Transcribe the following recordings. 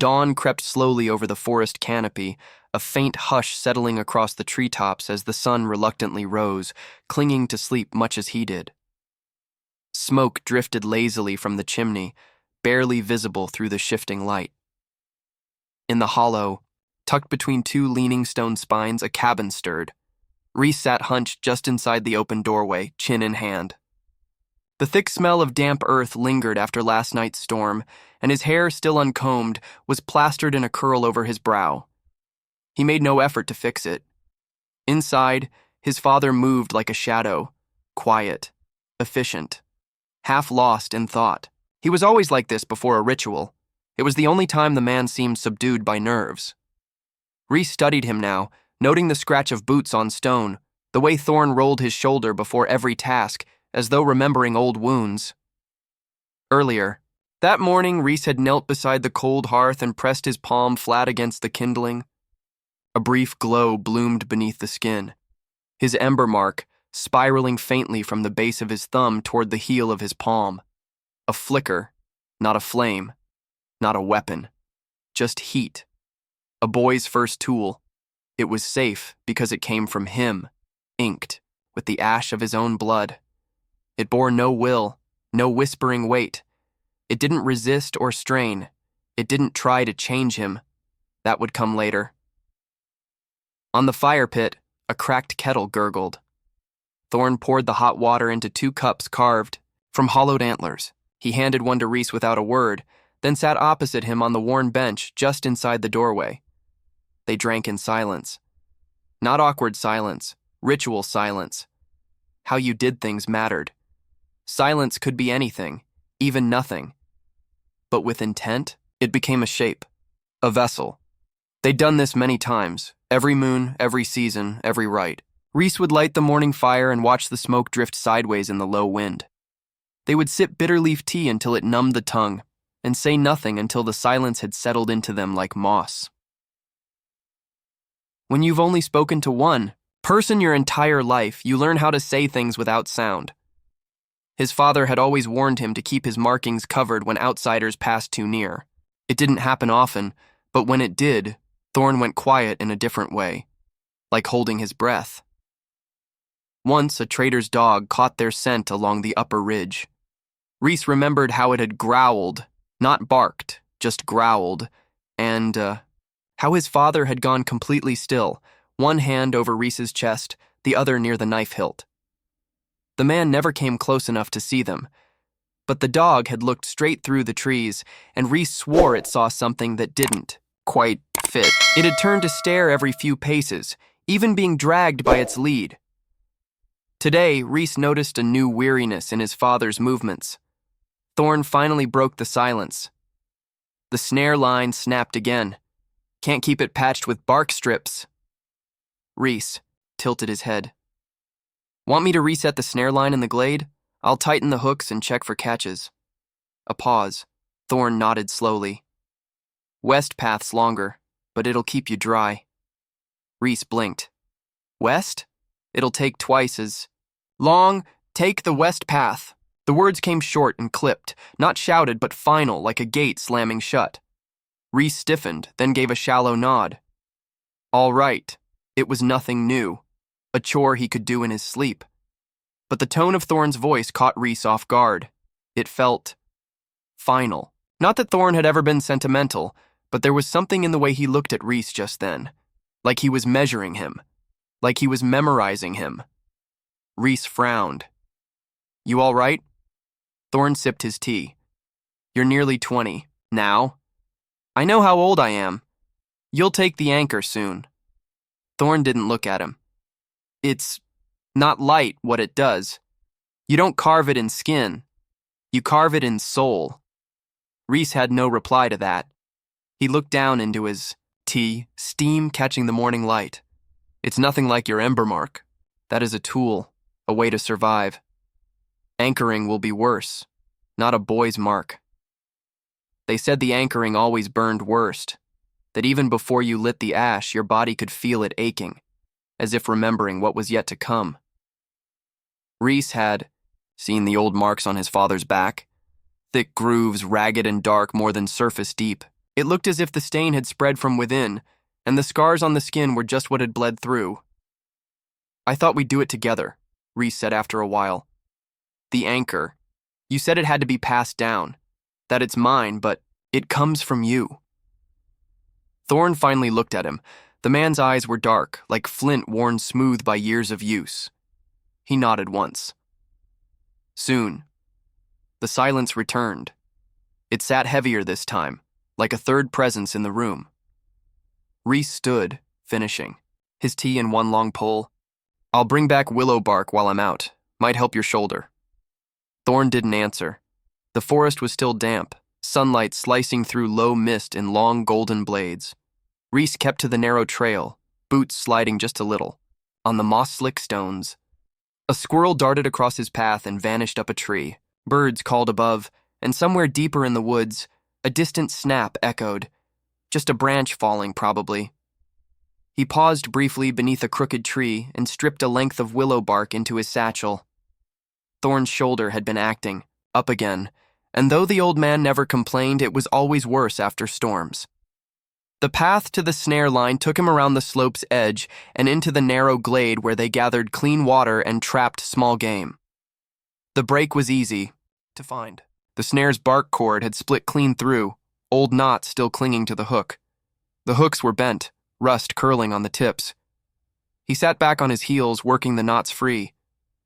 Dawn crept slowly over the forest canopy, a faint hush settling across the treetops as the sun reluctantly rose, clinging to sleep much as he did. Smoke drifted lazily from the chimney, barely visible through the shifting light. In the hollow, tucked between two leaning stone spines, a cabin stirred. Rhys sat hunched just inside the open doorway, chin in hand. The thick smell of damp earth lingered after last night's storm, and his hair, still uncombed, was plastered in a curl over his brow. He made no effort to fix it. Inside, his father moved like a shadow, quiet, efficient, half lost in thought. He was always like this before a ritual. It was the only time the man seemed subdued by nerves. Rhys studied him now, noting the scratch of boots on stone, the way Thorn rolled his shoulder before every task, as though remembering old wounds. Earlier, that morning, Rhys had knelt beside the cold hearth and pressed his palm flat against the kindling. A brief glow bloomed beneath the skin, his ember mark spiraling faintly from the base of his thumb toward the heel of his palm. A flicker, not a flame, not a weapon, just heat. A boy's first tool. It was safe because it came from him, inked with the ash of his own blood. It bore no will, no whispering weight. It didn't resist or strain. It didn't try to change him. That would come later. On the fire pit, a cracked kettle gurgled. Thorn poured the hot water into 2 cups carved from hollowed antlers. He handed one to Rhys without a word, then sat opposite him on the worn bench just inside the doorway. They drank in silence. Not awkward silence, ritual silence. How you did things mattered. Silence could be anything, even nothing. But with intent, it became a shape, a vessel. They'd done this many times, every moon, every season, every rite. Rhys would light the morning fire and watch the smoke drift sideways in the low wind. They would sip bitter leaf tea until it numbed the tongue, and say nothing until the silence had settled into them like moss. When you've only spoken to one person your entire life, you learn how to say things without sound. His father had always warned him to keep his markings covered when outsiders passed too near. It didn't happen often, but when it did, Thorn went quiet in a different way, like holding his breath. Once, a trader's dog caught their scent along the upper ridge. Rhys remembered how it had growled, not barked, just growled, and how his father had gone completely still, one hand over Rhys's chest, the other near the knife hilt. The man never came close enough to see them, but the dog had looked straight through the trees, and Rhys swore it saw something that didn't quite fit. It had turned to stare every few paces, even being dragged by its lead. Today, Rhys noticed a new weariness in his father's movements. Thorn finally broke the silence. The snare line snapped again. Can't keep it patched with bark strips. Rhys tilted his head. Want me to reset the snare line in the glade? I'll tighten the hooks and check for catches. A pause. Thorn nodded slowly. West path's longer, but it'll keep you dry. Rhys blinked. West? It'll take twice as long. Take the west path. The words came short and clipped, not shouted but final, like a gate slamming shut. Rhys stiffened, then gave a shallow nod. All right. It was nothing new, a chore he could do in his sleep. But the tone of Thorn's voice caught Rhys off guard. It felt final. Not that Thorn had ever been sentimental, but there was something in the way he looked at Rhys just then, like he was measuring him, like he was memorizing him. Rhys frowned. You all right? Thorn sipped his tea. You're nearly 20. Now? I know how old I am. You'll take the anchor soon. Thorn didn't look at him. It's not light what it does. You don't carve it in skin. You carve it in soul. Rhys had no reply to that. He looked down into his tea, steam catching the morning light. It's nothing like your ember mark. That is a tool, a way to survive. Anchoring will be worse, not a boy's mark. They said the anchoring always burned worst, that even before you lit the ash, your body could feel it aching, as if remembering what was yet to come. Rhys had seen the old marks on his father's back, thick grooves, ragged and dark more than surface deep, It looked as if the stain had spread from within, and the scars on the skin were just what had bled through. "I thought we'd do it together," Reese said after a while. "The anchor. You said it had to be passed down, that it's mine, but it comes from you." Thorne finally looked at him. The man's eyes were dark, like flint worn smooth by years of use. He nodded once. Soon, the silence returned. It sat heavier this time, like a third presence in the room. Reese stood, finishing, his tea in one long pull. "I'll bring back willow bark while I'm out. Might help your shoulder." Thorne didn't answer. The forest was still damp, sunlight slicing through low mist in long golden blades. Reese kept to the narrow trail, boots sliding just a little, on the moss-slick stones. A squirrel darted across his path and vanished up a tree. Birds called above, and somewhere deeper in the woods, a distant snap echoed. Just a branch falling, probably. He paused briefly beneath a crooked tree and stripped a length of willow bark into his satchel. Thorne's shoulder had been acting, up again, and though the old man never complained, it was always worse after storms. The path to the snare line took him around the slope's edge and into the narrow glade where they gathered clean water and trapped small game. The break was easy to find. The snare's bark cord had split clean through, old knots still clinging to the hook. The hooks were bent, rust curling on the tips. He sat back on his heels, working the knots free,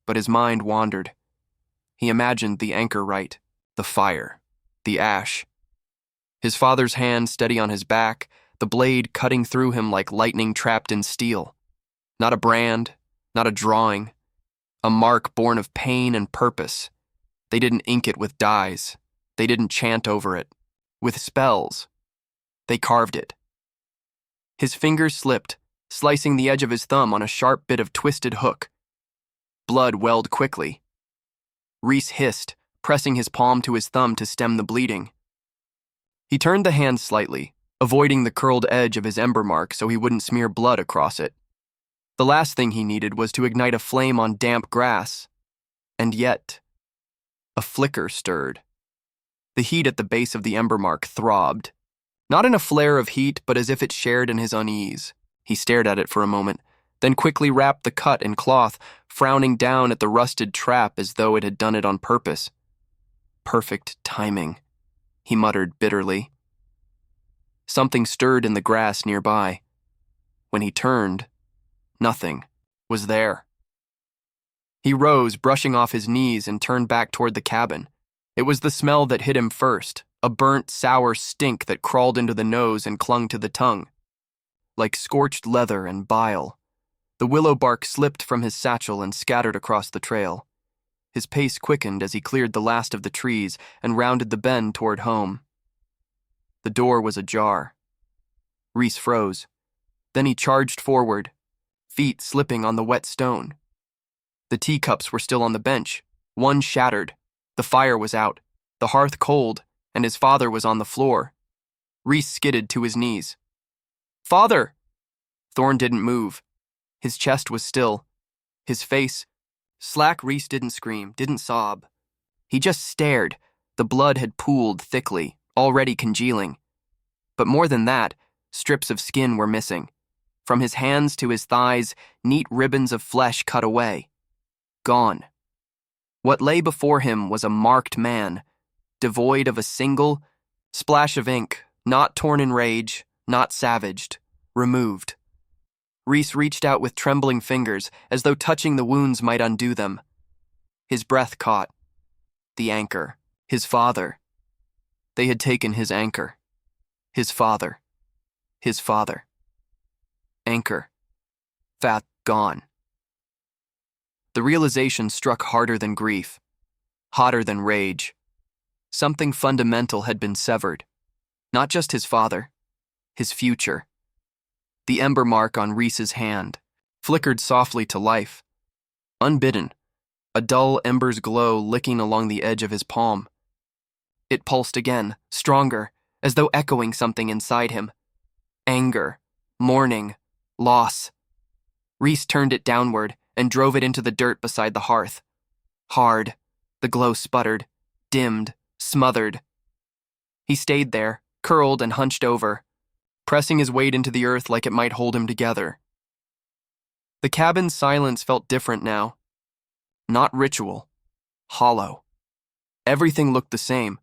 but his mind wandered. He imagined the anchor right, the fire, the ash. His father's hand steady on his back, the blade cutting through him like lightning trapped in steel. Not a brand, not a drawing, a mark born of pain and purpose. They didn't ink it with dyes. They didn't chant over it, with spells. They carved it. His fingers slipped, slicing the edge of his thumb on a sharp bit of twisted hook. Blood welled quickly. Reese hissed, pressing his palm to his thumb to stem the bleeding. He turned the hand slightly, avoiding the curled edge of his ember mark so he wouldn't smear blood across it. The last thing he needed was to ignite a flame on damp grass. And yet, a flicker stirred. The heat at the base of the ember mark throbbed. Not in a flare of heat, but as if it shared in his unease. He stared at it for a moment, then quickly wrapped the cut in cloth, frowning down at the rusted trap as though it had done it on purpose. Perfect timing, he muttered bitterly. Something stirred in the grass nearby. When he turned, nothing was there. He rose, brushing off his knees, and turned back toward the cabin. It was the smell that hit him first, a burnt, sour stink that crawled into the nose and clung to the tongue. Like scorched leather and bile, the willow bark slipped from his satchel and scattered across the trail. His pace quickened as he cleared the last of the trees and rounded the bend toward home. The door was ajar. Reese froze. Then he charged forward, feet slipping on the wet stone. The teacups were still on the bench, one shattered. The fire was out, the hearth cold, and his father was on the floor. Reese skidded to his knees. "Father!" Thorne didn't move. His chest was still. His face slack. Reese didn't scream, didn't sob. He just stared. The blood had pooled thickly, already congealing. But more than that, strips of skin were missing. From his hands to his thighs, neat ribbons of flesh cut away. Gone. What lay before him was a marked man, devoid of a single splash of ink, not torn in rage, not savaged, removed. Reese reached out with trembling fingers, as though touching the wounds might undo them. His breath caught. The anchor. His father. They had taken his anchor. His father. His father. Anchor. Fat gone. The realization struck harder than grief, hotter than rage. Something fundamental had been severed. Not just his father, his future. The ember mark on Reese's hand flickered softly to life. Unbidden, a dull ember's glow licking along the edge of his palm. It pulsed again, stronger, as though echoing something inside him. Anger, mourning, loss. Reese turned it downward and drove it into the dirt beside the hearth. Hard, the glow sputtered, dimmed, smothered. He stayed there, curled and hunched over, pressing his weight into the earth like it might hold him together. The cabin's silence felt different now. Not ritual, hollow. Everything looked the same,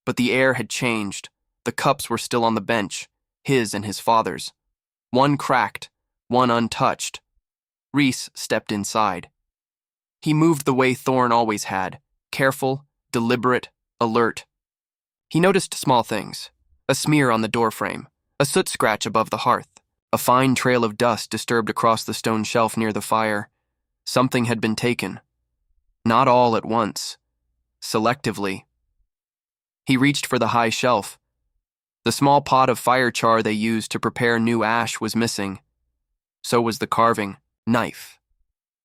but the air had changed. The cups were still on the bench, his and his father's. One cracked, one untouched. Reese stepped inside. He moved the way Thorne always had, careful, deliberate, alert. He noticed small things, a smear on the doorframe, a soot scratch above the hearth, a fine trail of dust disturbed across the stone shelf near the fire. Something had been taken. Not all at once. Selectively. He reached for the high shelf. The small pot of fire char they used to prepare new ash was missing. So was the carving knife.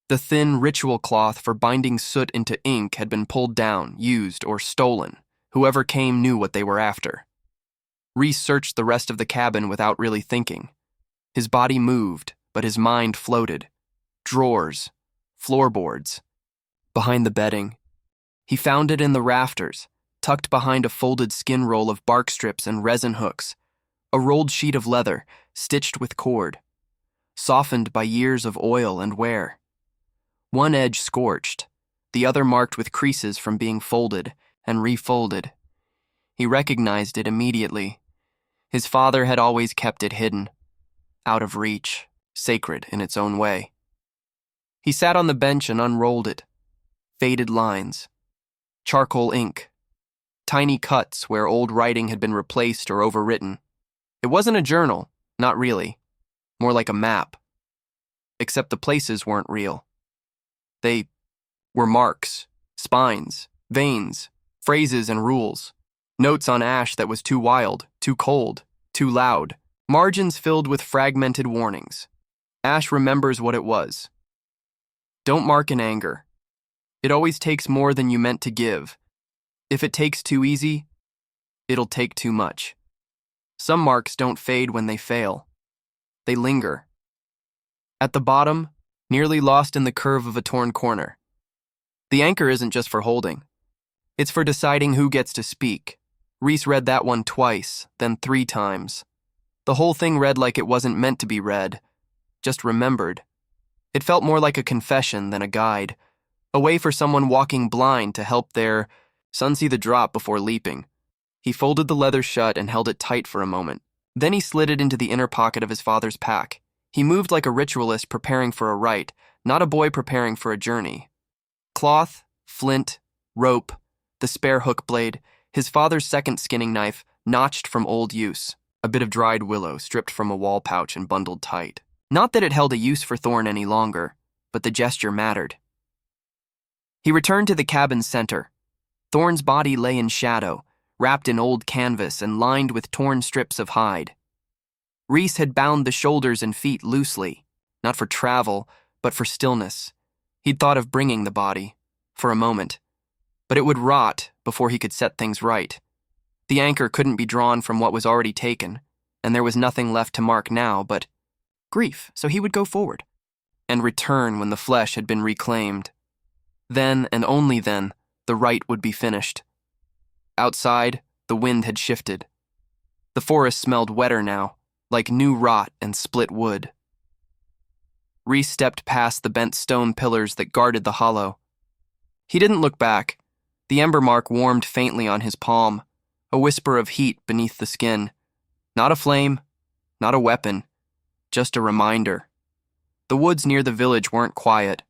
The thin ritual cloth for binding soot into ink had been pulled down, used, or stolen. Whoever came knew what they were after. Reese searched the rest of the cabin without really thinking. His body moved, but his mind floated. Drawers, floorboards. Behind the bedding. He found it in the rafters, tucked behind a folded skin roll of bark strips and resin hooks, a rolled sheet of leather, stitched with cord, softened by years of oil and wear. One edge scorched, the other marked with creases from being folded and refolded. He recognized it immediately. His father had always kept it hidden, out of reach, sacred in its own way. He sat on the bench and unrolled it. Faded lines, charcoal ink, tiny cuts where old writing had been replaced or overwritten. It wasn't a journal, not really, more like a map. Except the places weren't real. They were marks, spines, veins, phrases and rules, notes on ash that was too wild, too cold, too loud, margins filled with fragmented warnings. Ash remembers what it was. Don't mark in anger. It always takes more than you meant to give. If it takes too easy, it'll take too much. Some marks don't fade when they fail. They linger. At the bottom, nearly lost in the curve of a torn corner. The anchor isn't just for holding. It's for deciding who gets to speak. Reese read that one twice, then 3 times. The whole thing read like it wasn't meant to be read, just remembered. It felt more like a confession than a guide, a way for someone walking blind to help their son see the drop before leaping. He folded the leather shut and held it tight for a moment. Then he slid it into the inner pocket of his father's pack. He moved like a ritualist preparing for a rite, not a boy preparing for a journey. Cloth, flint, rope, the spare hook blade, his father's second skinning knife, notched from old use, a bit of dried willow stripped from a wall pouch and bundled tight. Not that it held a use for Thorne any longer, but the gesture mattered. He returned to the cabin's center. Thorne's body lay in shadow, wrapped in old canvas and lined with torn strips of hide. Reese had bound the shoulders and feet loosely, not for travel, but for stillness. He'd thought of bringing the body, for a moment, but it would rot before he could set things right. The anchor couldn't be drawn from what was already taken, and there was nothing left to mark now but grief, so he would go forward and return when the flesh had been reclaimed. Then, and only then, the rite would be finished. Outside, the wind had shifted. The forest smelled wetter now, like new rot and split wood. Reese stepped past the bent stone pillars that guarded the hollow. He didn't look back. The ember mark warmed faintly on his palm, a whisper of heat beneath the skin. Not a flame, not a weapon, just a reminder. The woods near the village weren't quiet.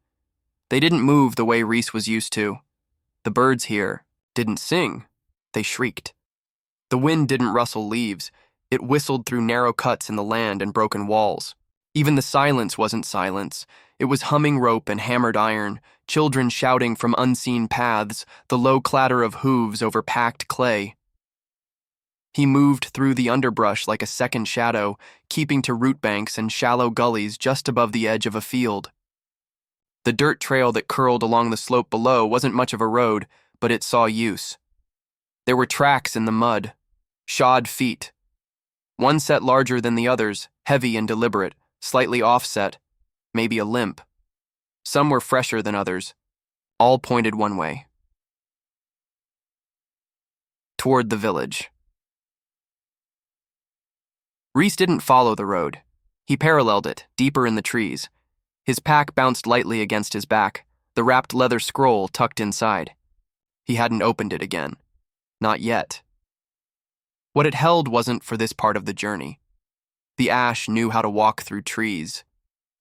They didn't move the way Reese was used to. The birds here didn't sing, they shrieked. The wind didn't rustle leaves. It whistled through narrow cuts in the land and broken walls. Even the silence wasn't silence. It was humming rope and hammered iron, children shouting from unseen paths, the low clatter of hooves over packed clay. He moved through the underbrush like a second shadow, keeping to root banks and shallow gullies just above the edge of a field. The dirt trail that curled along the slope below wasn't much of a road, but it saw use. There were tracks in the mud, shod feet. One set larger than the others, heavy and deliberate, slightly offset, maybe a limp. Some were fresher than others. All pointed one way. Toward the village. Reese didn't follow the road. He paralleled it, deeper in the trees. His pack bounced lightly against his back, the wrapped leather scroll tucked inside. He hadn't opened it again. Not yet. What it held wasn't for this part of the journey. The ash knew how to walk through trees.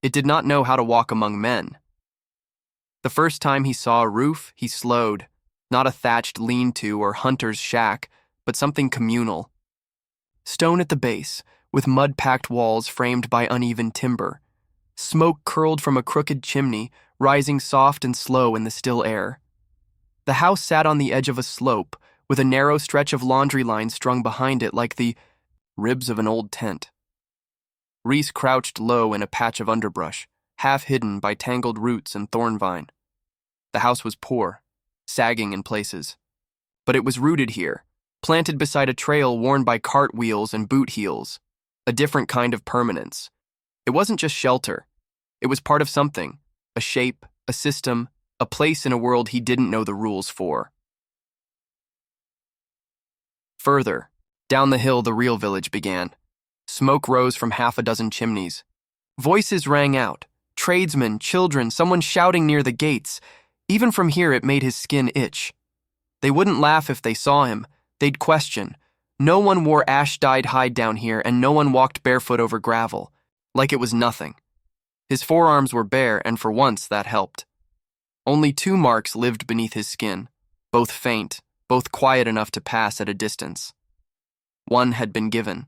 It did not know how to walk among men. The first time he saw a roof, he slowed. Not a thatched lean-to or hunter's shack, but something communal. Stone at the base, with mud-packed walls framed by uneven timber. Smoke curled from a crooked chimney, rising soft and slow in the still air. The house sat on the edge of a slope, with a narrow stretch of laundry line strung behind it like the ribs of an old tent. Reese crouched low in a patch of underbrush, half hidden by tangled roots and thorn vine. The house was poor, sagging in places. But it was rooted here, planted beside a trail worn by cartwheels and boot heels, a different kind of permanence. It wasn't just shelter. It was part of something, a shape, a system, a place in a world he didn't know the rules for. Further, down the hill the real village began. Smoke rose from half a dozen chimneys. Voices rang out, tradesmen, children, someone shouting near the gates. Even from here it made his skin itch. They wouldn't laugh if they saw him. They'd question. No one wore ash-dyed hide down here, and no one walked barefoot over gravel, like it was nothing. His forearms were bare, and for once that helped. Only 2 marks lived beneath his skin, both faint, both quiet enough to pass at a distance. One had been given.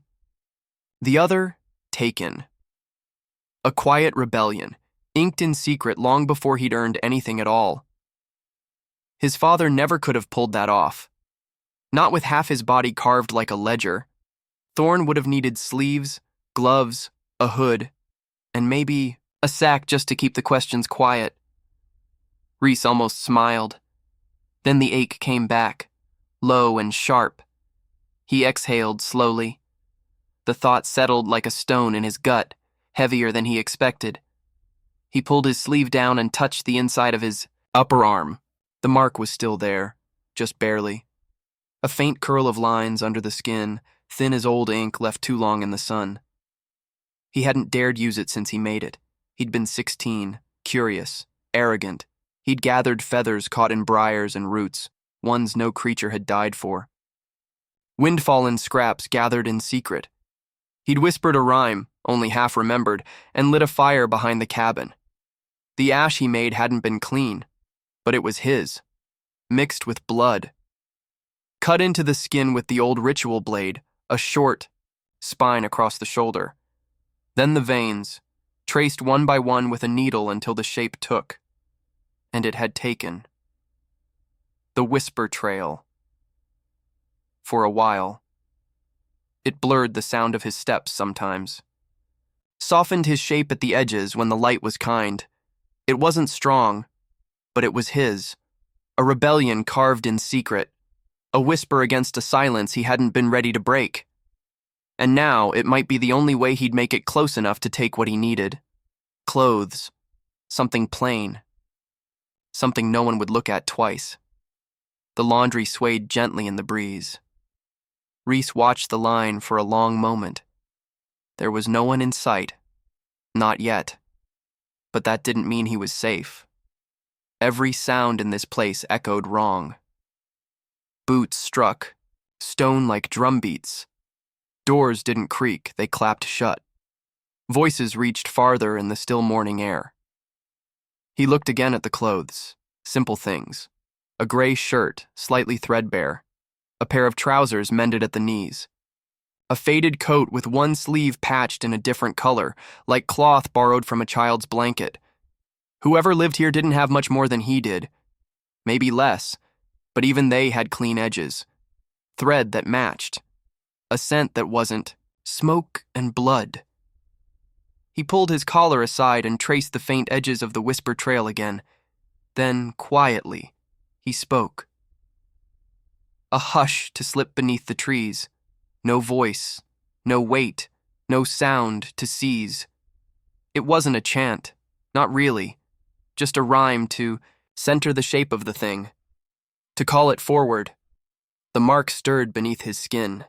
The other, taken. A quiet rebellion, inked in secret long before he'd earned anything at all. His father never could have pulled that off. Not with half his body carved like a ledger. Thorne would have needed sleeves, gloves, a hood, and maybe a sack just to keep the questions quiet. Reese almost smiled. Then the ache came back, low and sharp. He exhaled slowly. The thought settled like a stone in his gut, heavier than he expected. He pulled his sleeve down and touched the inside of his upper arm. The mark was still there, just barely. A faint curl of lines under the skin, thin as old ink left too long in the sun. He hadn't dared use it since he made it. He'd been 16, curious, arrogant. He'd gathered feathers caught in briars and roots, ones no creature had died for. Windfallen scraps gathered in secret. He'd whispered a rhyme, only half remembered, and lit a fire behind the cabin. The ash he made hadn't been clean, but it was his, mixed with blood. Cut into the skin with the old ritual blade, a short spine across the shoulder. Then the veins, traced one by one with a needle until the shape took. And it had taken. The whisper trail. For a while. It blurred the sound of his steps sometimes. Softened his shape at the edges when the light was kind. It wasn't strong, but it was his. A rebellion carved in secret. A whisper against a silence he hadn't been ready to break. And now it might be the only way he'd make it close enough to take what he needed. Clothes. Something plain. Something no one would look at twice. The laundry swayed gently in the breeze. Reese watched the line for a long moment. There was no one in sight. Not yet. But that didn't mean he was safe. Every sound in this place echoed wrong. Boots struck, stone like drum beats. Doors didn't creak, they clapped shut. Voices reached farther in the still morning air. He looked again at the clothes, simple things. A gray shirt, slightly threadbare. A pair of trousers mended at the knees. A faded coat with one sleeve patched in a different color, like cloth borrowed from a child's blanket. Whoever lived here didn't have much more than he did. Maybe less, but even they had clean edges. Thread that matched. A scent that wasn't smoke and blood. He pulled his collar aside and traced the faint edges of the whisper trail again. Then, quietly, he spoke. A hush to slip beneath the trees. No voice, no weight, no sound to seize. It wasn't a chant, not really. Just a rhyme to center the shape of the thing. To call it forward. The mark stirred beneath his skin.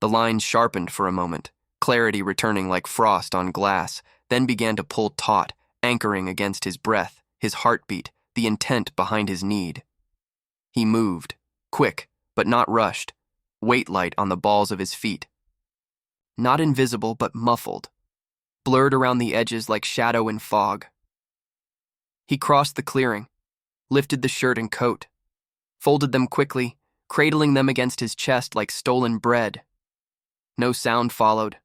The lines sharpened for a moment, clarity returning like frost on glass, then began to pull taut, anchoring against his breath, his heartbeat, the intent behind his need. He moved, quick, but not rushed, weight light on the balls of his feet. Not invisible, but muffled, blurred around the edges like shadow in fog. He crossed the clearing, lifted the shirt and coat, folded them quickly, cradling them against his chest like stolen bread. No sound followed,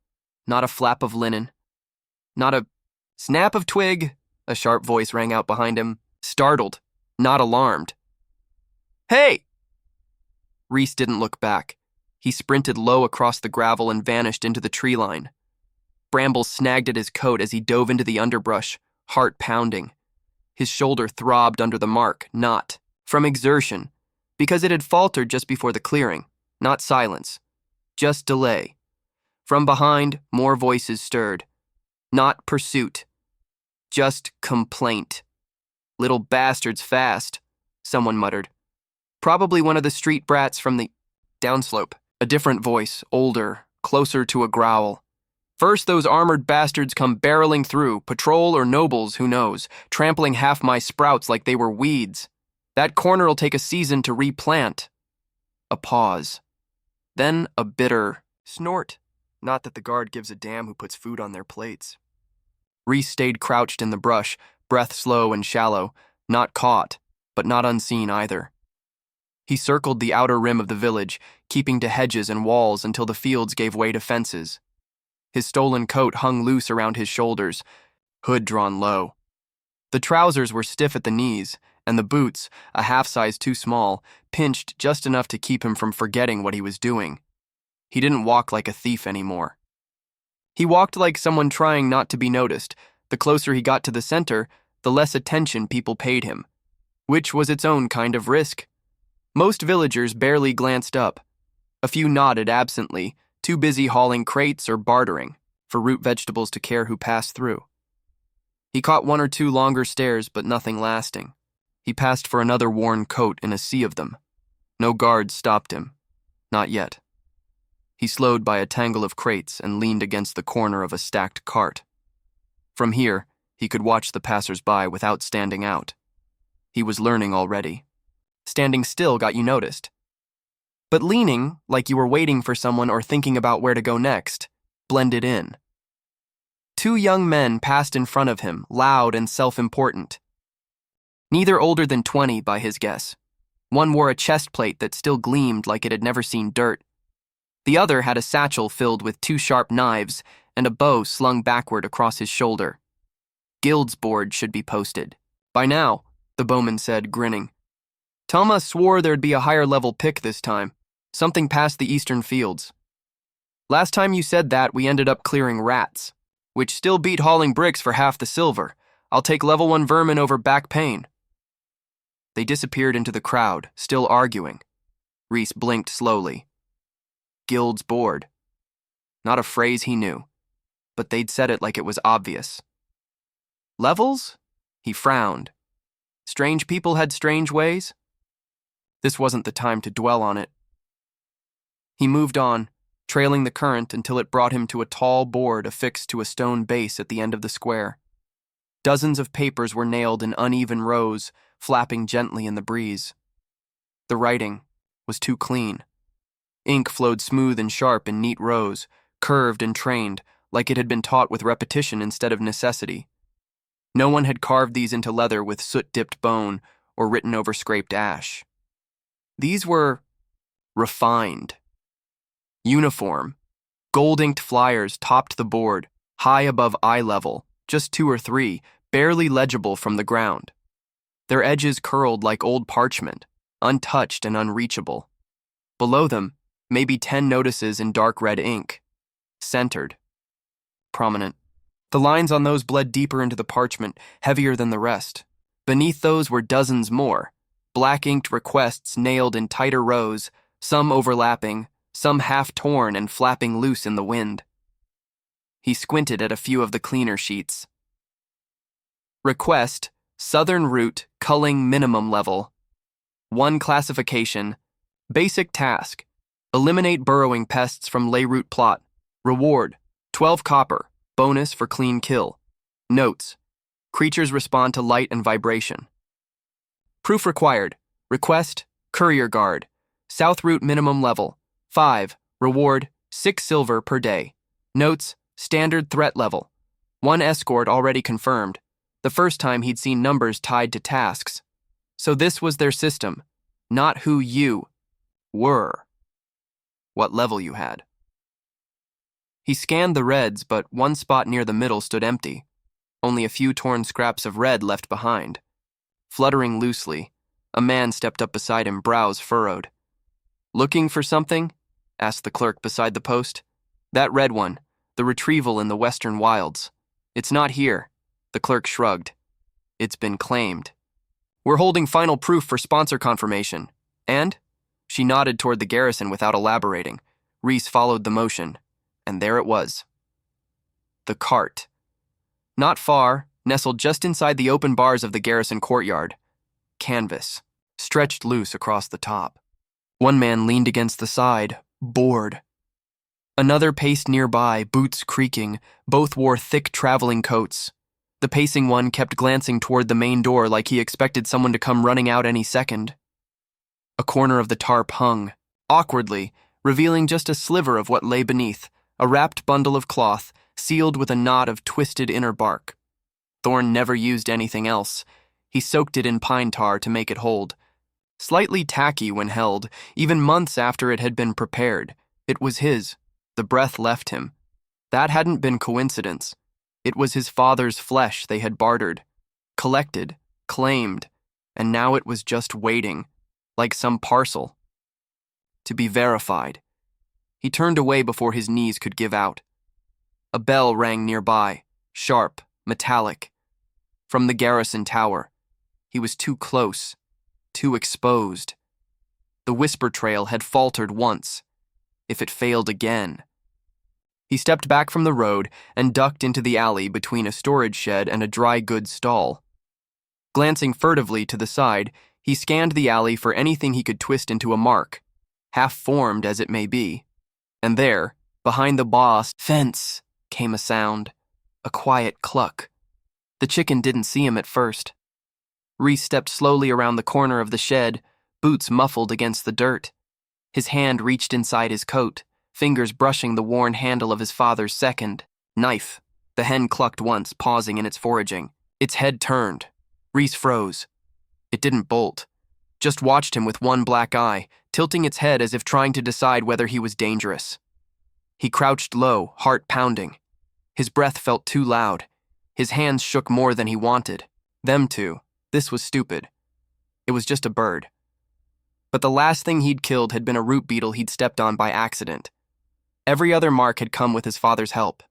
not a flap of linen, not a snap of twig. A sharp voice rang out behind him, startled, not alarmed. "Hey!" Reese didn't look back. He sprinted low across the gravel and vanished into the tree line. Brambles snagged at his coat as he dove into the underbrush, heart pounding. His shoulder throbbed under the mark, not from exertion, because it had faltered just before the clearing, not silence, just delay. From behind, more voices stirred. Not pursuit, just complaint. "Little bastards fast," someone muttered. Probably one of the street brats from the downslope. A different voice, older, closer to a growl. "First those armored bastards come barreling through, patrol or nobles, who knows, trampling half my sprouts like they were weeds. That corner'll take a season to replant." A pause. Then a bitter snort. Not that the guard gives a damn who puts food on their plates. Reese stayed crouched in the brush, breath slow and shallow, not caught, but not unseen either. He circled the outer rim of the village, keeping to hedges and walls until the fields gave way to fences. His stolen coat hung loose around his shoulders, hood drawn low. The trousers were stiff at the knees, and the boots, a half-size too small, pinched just enough to keep him from forgetting what he was doing. He didn't walk like a thief anymore. He walked like someone trying not to be noticed. The closer he got to the center, the less attention people paid him, which was its own kind of risk. Most villagers barely glanced up. A few nodded absently, too busy hauling crates or bartering for root vegetables to care who passed through. He caught one or two longer stares, but nothing lasting. He passed for another worn coat in a sea of them. No guards stopped him. Not yet. He slowed by a tangle of crates and leaned against the corner of a stacked cart. From here, he could watch the passers-by without standing out. He was learning already. Standing still got you noticed. But leaning, like you were waiting for someone or thinking about where to go next, blended in. Two young men passed in front of him, loud and self-important. Neither older than 20 by his guess. One wore a chest plate that still gleamed like it had never seen dirt. The other had a satchel filled with 2 sharp knives and a bow slung backward across his shoulder. "Guild's board should be posted. By now," the bowman said, grinning. "Toma swore there'd be a higher-level pick this time, something past the eastern fields. Last time you said that, we ended up clearing rats, which still beat hauling bricks for half the silver. I'll take level 1 vermin over back pain." They disappeared into the crowd, still arguing. Reese blinked slowly. Guild's board. Not a phrase he knew, but they'd said it like it was obvious. Levels? He frowned. Strange people had strange ways? This wasn't the time to dwell on it. He moved on, trailing the current until it brought him to a tall board affixed to a stone base at the end of the square. Dozens of papers were nailed in uneven rows, flapping gently in the breeze. The writing was too clean. Ink flowed smooth and sharp in neat rows, curved and trained, like it had been taught with repetition instead of necessity. No one had carved these into leather with soot-dipped bone or written over scraped ash. These were refined. Uniform. Gold-inked flyers topped the board, high above eye level, just 2 or 3, barely legible from the ground. Their edges curled like old parchment, untouched and unreachable. Below them, maybe 10 notices in dark red ink. Centered. Prominent. The lines on those bled deeper into the parchment, heavier than the rest. Beneath those were dozens more, black-inked requests nailed in tighter rows, some overlapping, some half-torn and flapping loose in the wind. He squinted at a few of the cleaner sheets. Request, Southern Route, culling minimum level. 1 classification. Basic task. Eliminate burrowing pests from ley root plot. Reward, 12 copper, bonus for clean kill. Notes: creatures respond to light and vibration. Proof required. Request, courier guard. South route minimum level, 5. Reward, 6 silver per day. Notes: standard threat level. 1 escort already confirmed. The first time he'd seen numbers tied to tasks. So this was their system, not who you were. What level you had. He scanned the reds, but one spot near the middle stood empty. Only a few torn scraps of red left behind. Fluttering loosely, a man stepped up beside him, brows furrowed. "Looking for something?" asked the clerk beside the post. "That red one, the retrieval in the western wilds. It's not here." The clerk shrugged. "It's been claimed. We're holding final proof for sponsor confirmation. And?" She nodded toward the garrison without elaborating. Reese followed the motion, and there it was. The cart. Not far, nestled just inside the open bars of the garrison courtyard. Canvas, stretched loose across the top. One man leaned against the side, bored. Another paced nearby, boots creaking. Both wore thick traveling coats. The pacing one kept glancing toward the main door like he expected someone to come running out any second. A corner of the tarp hung, awkwardly, revealing just a sliver of what lay beneath, a wrapped bundle of cloth, sealed with a knot of twisted inner bark. Thorne never used anything else. He soaked it in pine tar to make it hold. Slightly tacky when held, even months after it had been prepared. It was his. The breath left him. That hadn't been coincidence. It was his father's flesh they had bartered, collected, claimed, and now it was just waiting, like some parcel, to be verified. He turned away before his knees could give out. A bell rang nearby, sharp, metallic. From the garrison tower. He was too close, too exposed. The whisper trail had faltered once. If it failed again. He stepped back from the road and ducked into the alley between a storage shed and a dry goods stall. Glancing furtively to the side, he scanned the alley for anything he could twist into a mark, half-formed as it may be. And there, behind the boss fence, came a sound, a quiet cluck. The chicken didn't see him at first. Reese stepped slowly around the corner of the shed, boots muffled against the dirt. His hand reached inside his coat, fingers brushing the worn handle of his father's second knife. The hen clucked once, pausing in its foraging. Its head turned. Reese froze. It didn't bolt, just watched him with one black eye, tilting its head as if trying to decide whether he was dangerous. He crouched low, heart pounding. His breath felt too loud. His hands shook more than he wanted. Them to. This was stupid. It was just a bird. But the last thing he'd killed had been a root beetle he'd stepped on by accident. Every other mark had come with his father's help.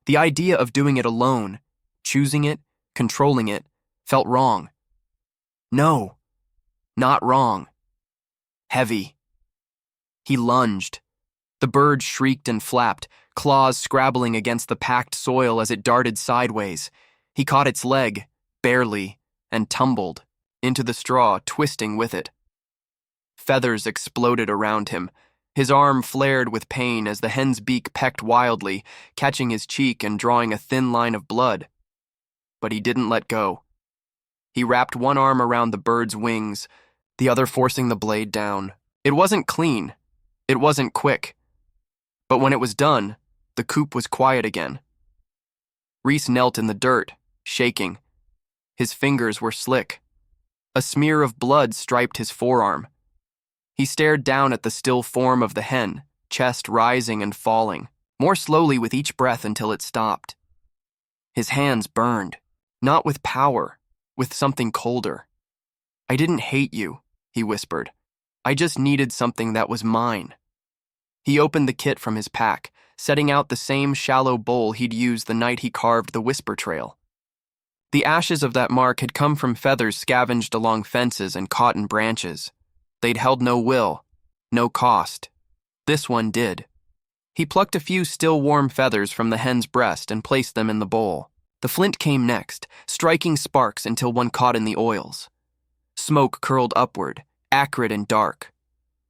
The idea of doing it alone, choosing it, controlling it, felt wrong. No, not wrong. Heavy. He lunged. The bird shrieked and flapped, claws scrabbling against the packed soil as it darted sideways. He caught its leg, barely, and tumbled, into the straw, twisting with it. Feathers exploded around him. His arm flared with pain as the hen's beak pecked wildly, catching his cheek and drawing a thin line of blood. But he didn't let go. He wrapped one arm around the bird's wings, the other forcing the blade down. It wasn't clean. It wasn't quick. But when it was done, the coop was quiet again. Reese knelt in the dirt, shaking. His fingers were slick. A smear of blood striped his forearm. He stared down at the still form of the hen, chest rising and falling, more slowly with each breath until it stopped. His hands burned, not with power, with something colder. "I didn't hate you," he whispered. "I just needed something that was mine." He opened the kit from his pack, setting out the same shallow bowl he'd used the night he carved the whisper trail. The ashes of that mark had come from feathers scavenged along fences and caught in branches. They'd held no will, no cost. This one did. He plucked a few still warm feathers from the hen's breast and placed them in the bowl. The flint came next, striking sparks until one caught in the oils. Smoke curled upward, acrid and dark.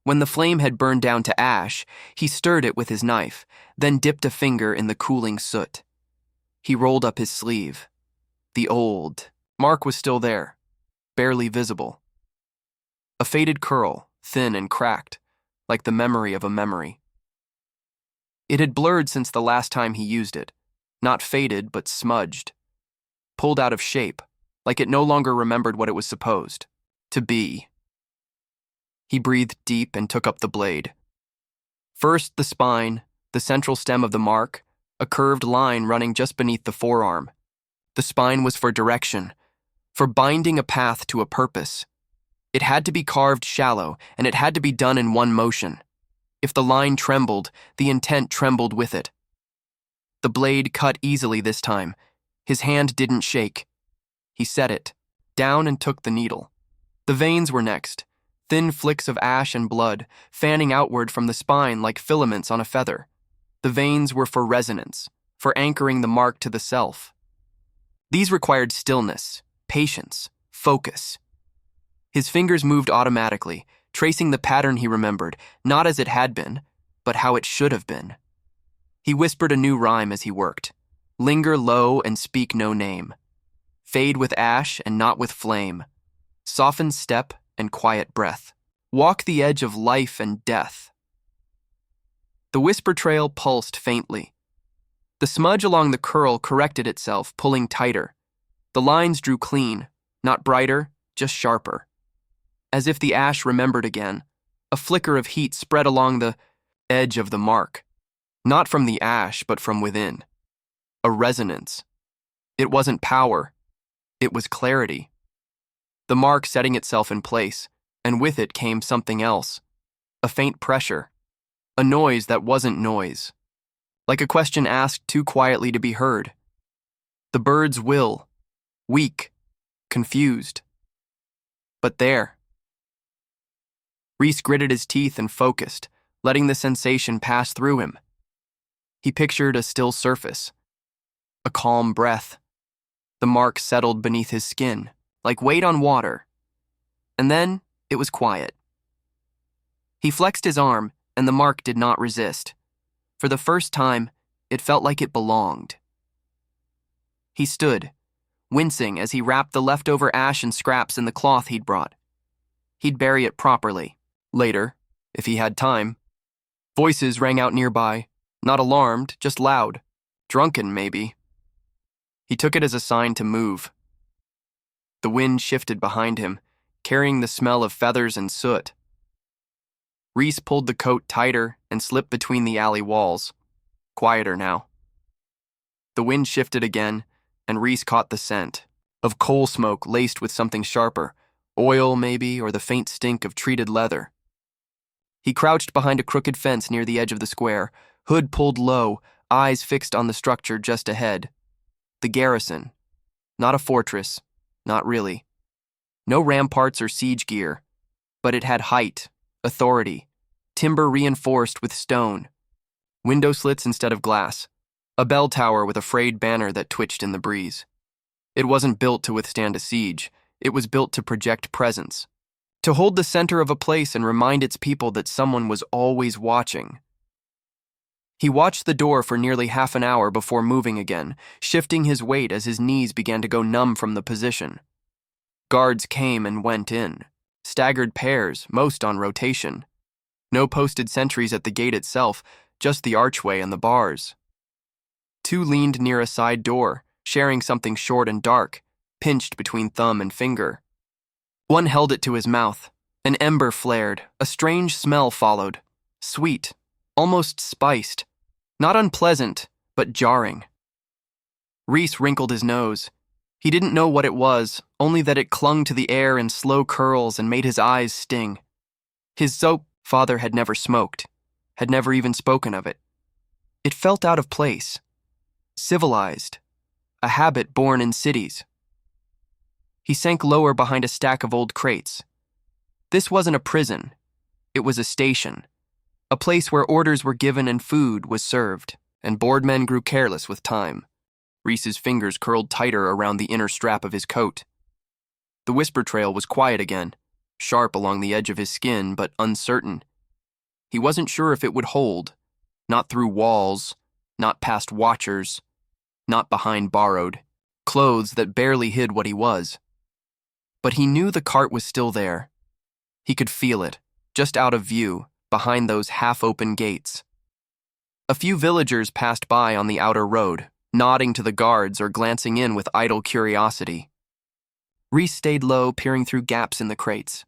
When the flame had burned down to ash, he stirred it with his knife, then dipped a finger in the cooling soot. He rolled up his sleeve. The old mark was still there, barely visible. A faded curl, thin and cracked, like the memory of a memory. It had blurred since the last time he used it, not faded but smudged, pulled out of shape, like it no longer remembered what it was supposed to be. He breathed deep and took up the blade. First the spine, the central stem of the mark, a curved line running just beneath the forearm. The spine was for direction, for binding a path to a purpose. It had to be carved shallow, and it had to be done in one motion. If the line trembled, the intent trembled with it. The blade cut easily this time. His hand didn't shake. He set it down and took the needle. The veins were next, thin flicks of ash and blood, fanning outward from the spine like filaments on a feather. The veins were for resonance, for anchoring the mark to the self. These required stillness, patience, focus. His fingers moved automatically, tracing the pattern he remembered, not as it had been, but how it should have been. He whispered a new rhyme as he worked. Linger low and speak no name. Fade with ash and not with flame. Soften step and quiet breath. Walk the edge of life and death. The whisper trail pulsed faintly. The smudge along the curl corrected itself, pulling tighter. The lines drew clean, not brighter, just sharper. As if the ash remembered again, a flicker of heat spread along the edge of the mark. Not from the ash, but from within. A resonance. It wasn't power. It was clarity. The mark setting itself in place, and with it came something else. A faint pressure. A noise that wasn't noise. Like a question asked too quietly to be heard. The bird's will. Weak. Confused. But there. Reese gritted his teeth and focused, letting the sensation pass through him. He pictured a still surface. A calm breath. The mark settled beneath his skin, like weight on water. And then it was quiet. He flexed his arm, and the mark did not resist. For the first time, it felt like it belonged. He stood, wincing as he wrapped the leftover ash and scraps in the cloth he'd brought. He'd bury it properly, later, if he had time. Voices rang out nearby, not alarmed, just loud. Drunken, maybe. He took it as a sign to move. The wind shifted behind him, carrying the smell of feathers and soot. Reese pulled the coat tighter and slipped between the alley walls. Quieter now. The wind shifted again, and Reese caught the scent of coal smoke laced with something sharper, oil maybe, or the faint stink of treated leather. He crouched behind a crooked fence near the edge of the square, hood pulled low, eyes fixed on the structure just ahead. The garrison. Not a fortress, not really. No ramparts or siege gear, but it had height, authority, timber reinforced with stone, window slits instead of glass, a bell tower with a frayed banner that twitched in the breeze. It wasn't built to withstand a siege, it was built to project presence, to hold the center of a place and remind its people that someone was always watching. He watched the door for nearly half an hour before moving again, shifting his weight as his knees began to go numb from the position. Guards came and went in, staggered pairs, most on rotation. No posted sentries at the gate itself, just the archway and the bars. Two leaned near a side door, sharing something short and dark, pinched between thumb and finger. One held it to his mouth. An ember flared, a strange smell followed. Sweet, almost spiced. Not unpleasant, but jarring. Reese wrinkled his nose. He didn't know what it was, only that it clung to the air in slow curls and made his eyes sting. His father had never smoked, had never even spoken of it. It felt out of place. Civilized. A habit born in cities. He sank lower behind a stack of old crates. This wasn't a prison. It was a station. A place where orders were given and food was served, and bored men grew careless with time. Reese's fingers curled tighter around the inner strap of his coat. The whisper trail was quiet again, sharp along the edge of his skin, but uncertain, He wasn't sure if it would hold, not through walls, not past watchers, not behind borrowed clothes that barely hid what he was. But he knew the cart was still there. He could feel it, just out of view, behind those half-open gates. A few villagers passed by on the outer road, nodding to the guards or glancing in with idle curiosity. Rhys stayed low, peering through gaps in the crates.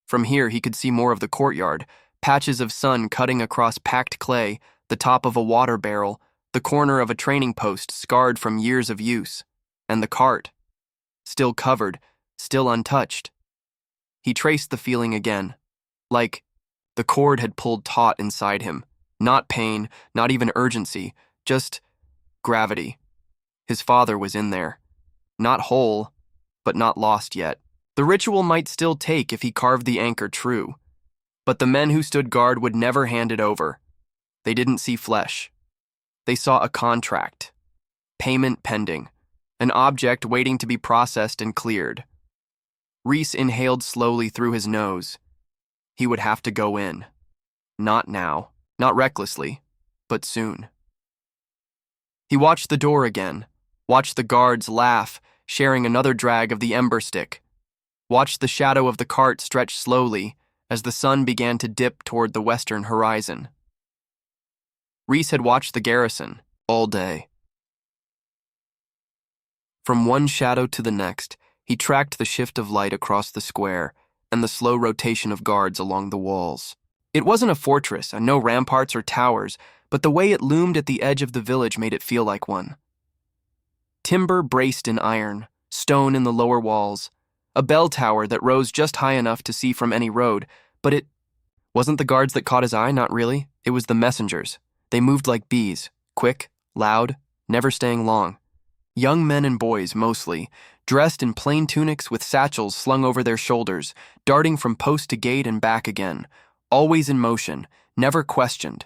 From here he could see more of the courtyard, patches of sun cutting across packed clay, the top of a water barrel, the corner of a training post scarred from years of use, and the cart, still covered, still untouched. He traced the feeling again, like the cord had pulled taut inside him. Not pain, not even urgency, just gravity. His father was in there. Not whole, but not lost yet. The ritual might still take if he carved the anchor true, but the men who stood guard would never hand it over. They didn't see flesh. They saw a contract. Payment pending. An object waiting to be processed and cleared. Rhys inhaled slowly through his nose. He would have to go in. Not now. Not recklessly, but soon. He watched the door again, watched the guards laugh, sharing another drag of the ember stick, watched the shadow of the cart stretch slowly as the sun began to dip toward the western horizon. Rhys had watched the garrison all day. From one shadow to the next, he tracked the shift of light across the square and the slow rotation of guards along the walls. It wasn't a fortress, and no ramparts or towers, but the way it loomed at the edge of the village made it feel like one. Timber braced in iron, stone in the lower walls, a bell tower that rose just high enough to see from any road, but it wasn't the guards that caught his eye, not really. It was the messengers. They moved like bees, quick, loud, never staying long. Young men and boys, mostly, dressed in plain tunics with satchels slung over their shoulders, darting from post to gate and back again, always in motion, never questioned.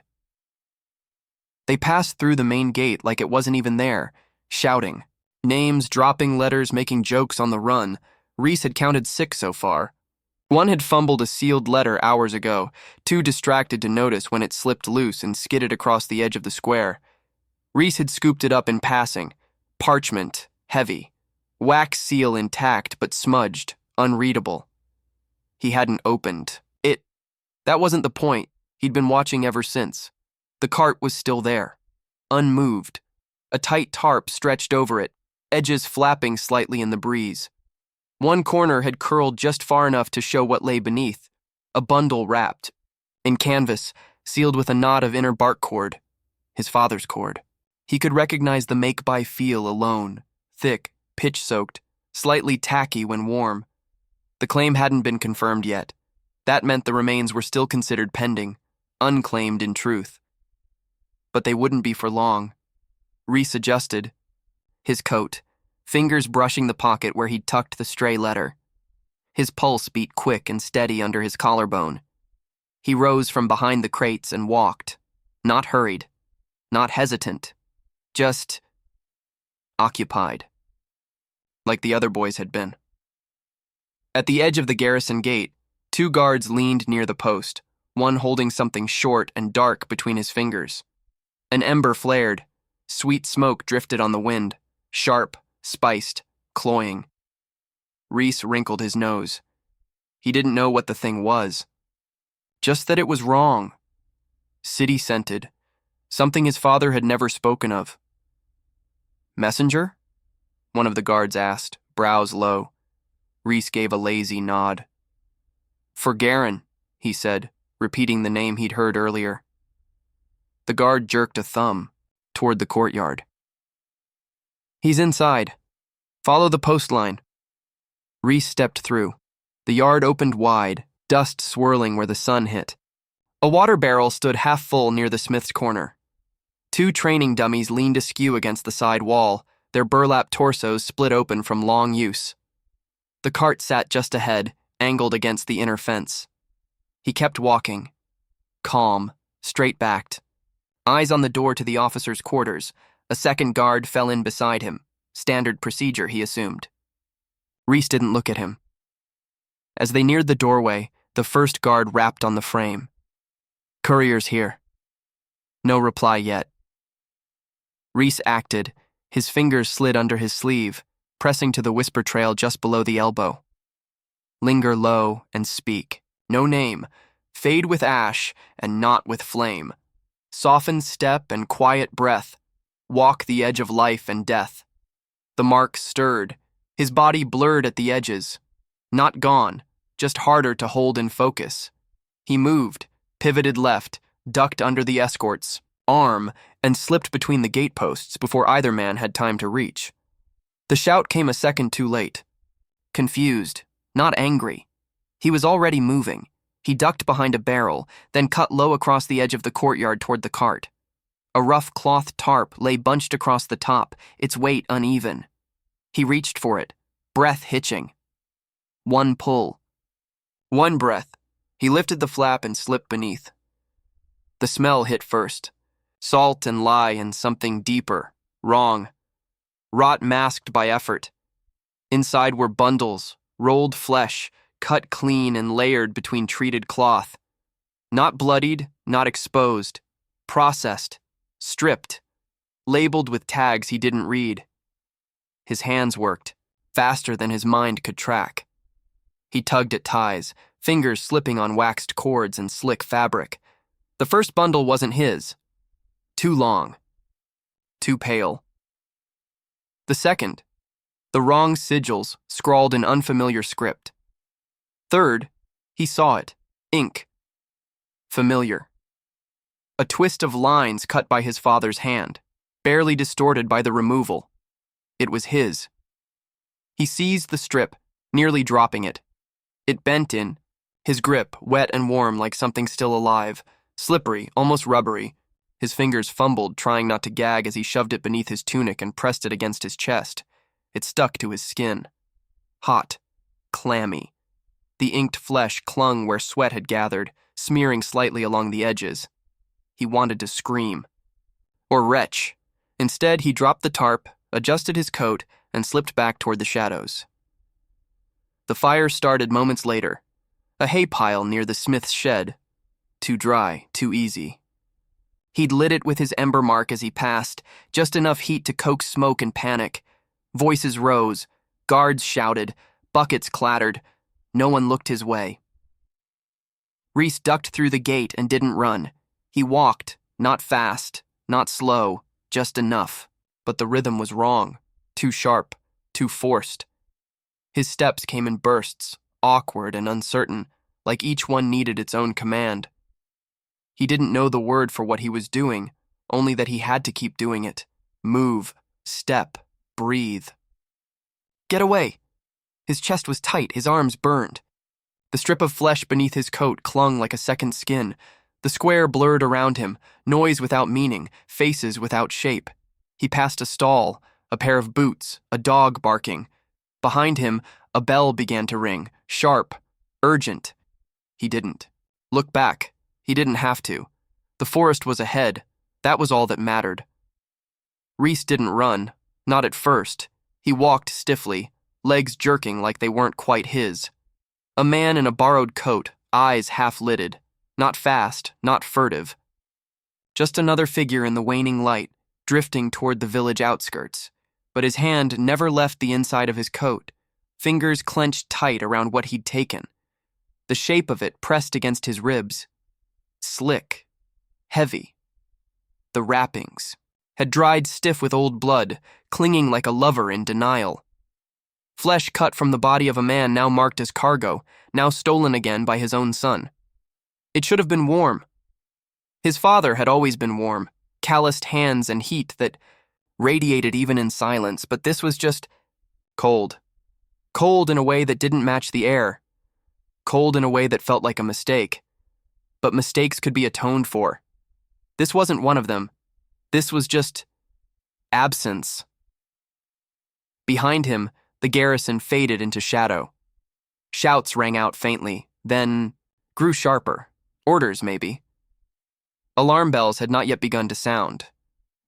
They passed through the main gate like it wasn't even there, shouting. Names, dropping letters, making jokes on the run. Rhys had counted 6 so far. One had fumbled a sealed letter hours ago, too distracted to notice when it slipped loose and skidded across the edge of the square. Rhys had scooped it up in passing. Parchment, heavy. Wax seal intact but smudged, unreadable. He hadn't opened it. That wasn't the point. He'd been watching ever since. The cart was still there, unmoved. A tight tarp stretched over it, edges flapping slightly in the breeze. One corner had curled just far enough to show what lay beneath, a bundle wrapped, in canvas, sealed with a knot of inner bark cord, his father's cord. He could recognize the make-by feel alone, thick, pitch-soaked, slightly tacky when warm. The claim hadn't been confirmed yet. That meant the remains were still considered pending, unclaimed in truth. But they wouldn't be for long. Rhys adjusted. His coat, fingers brushing the pocket where he'd tucked the stray letter. His pulse beat quick and steady under his collarbone. He rose from behind the crates and walked, not hurried, not hesitant, just occupied, like the other boys had been. At the edge of the garrison gate, 2 guards leaned near the post, one holding something short and dark between his fingers. An ember flared. Sweet smoke drifted on the wind, sharp, spiced, cloying. Rhys wrinkled his nose. He didn't know what the thing was. Just that it was wrong. City-scented. Something his father had never spoken of. Messenger? One of the guards asked, brows low. Rhys gave a lazy nod. For Garen, he said, repeating the name he'd heard earlier. The guard jerked a thumb toward the courtyard. He's inside. Follow the post line. Rhys stepped through. The yard opened wide, dust swirling where the sun hit. A water barrel stood half full near the smith's corner. 2 training dummies leaned askew against the side wall, their burlap torsos split open from long use. The cart sat just ahead, angled against the inner fence. He kept walking. Calm, straight-backed. Eyes on the door to the officers' quarters. A second guard fell in beside him. Standard procedure, he assumed. Rhys didn't look at him. As they neared the doorway, the first guard rapped on the frame. Courier's here. No reply yet. Reese acted. His fingers slid under his sleeve, pressing to the whisper trail just below the elbow. Linger low and speak. No name. Fade with ash and not with flame. Soften step and quiet breath. Walk the edge of life and death. The mark stirred. His body blurred at the edges. Not gone, just harder to hold in focus. He moved, pivoted left, ducked under the escort's arm, and slipped between the gateposts before either man had time to reach. The shout came a second too late. Confused, not angry. He was already moving. He ducked behind a barrel, then cut low across the edge of the courtyard toward the cart. A rough cloth tarp lay bunched across the top, its weight uneven. He reached for it, breath hitching. One pull. One breath. He lifted the flap and slipped beneath. The smell hit first. Salt and lye and something deeper, wrong. Rot masked by effort. Inside were bundles, rolled flesh, cut clean and layered between treated cloth. Not bloodied, not exposed. Processed. Stripped. Labeled with tags he didn't read. His hands worked, faster than his mind could track. He tugged at ties, fingers slipping on waxed cords and slick fabric. The first bundle wasn't his. Too long. Too pale. The second. The wrong sigils scrawled in unfamiliar script. Third, he saw it. Ink. Familiar. A twist of lines cut by his father's hand, barely distorted by the removal. It was his. He seized the strip, nearly dropping it. It bent in, his grip wet and warm like something still alive, slippery, almost rubbery. His fingers fumbled, trying not to gag as he shoved it beneath his tunic and pressed it against his chest. It stuck to his skin. Hot, clammy. The inked flesh clung where sweat had gathered, smearing slightly along the edges. He wanted to scream. Or retch. Instead, he dropped the tarp, adjusted his coat, and slipped back toward the shadows. The fire started moments later. A hay pile near the smith's shed. Too dry, too easy. He'd lit it with his ember mark as he passed, just enough heat to coax smoke and panic. Voices rose, guards shouted, buckets clattered. No one looked his way. Reese ducked through the gate and didn't run. He walked, not fast, not slow, just enough. But the rhythm was wrong, too sharp, too forced. His steps came in bursts, awkward and uncertain, like each one needed its own command. He didn't know the word for what he was doing, only that he had to keep doing it. Move, step, breathe. Get away! His chest was tight, his arms burned. The strip of flesh beneath his coat clung like a second skin. The square blurred around him, noise without meaning, faces without shape. He passed a stall, a pair of boots, a dog barking. Behind him, a bell began to ring, sharp, urgent. He didn't. Look back. He didn't have to. The forest was ahead. That was all that mattered. Reese didn't run, not at first. He walked stiffly, legs jerking like they weren't quite his. A man in a borrowed coat, eyes half-lidded. Not fast, not furtive. Just another figure in the waning light, drifting toward the village outskirts. But his hand never left the inside of his coat, fingers clenched tight around what he'd taken. The shape of it pressed against his ribs. Slick. Heavy. The wrappings had dried stiff with old blood, clinging like a lover in denial. Flesh cut from the body of a man now marked as cargo, now stolen again by his own son. It should have been warm. His father had always been warm, calloused hands and heat that radiated even in silence, but this was just cold. Cold in a way that didn't match the air. Cold in a way that felt like a mistake. But mistakes could be atoned for. This wasn't one of them. This was just absence. Behind him, the garrison faded into shadow. Shouts rang out faintly, then grew sharper. Orders, maybe. Alarm bells had not yet begun to sound,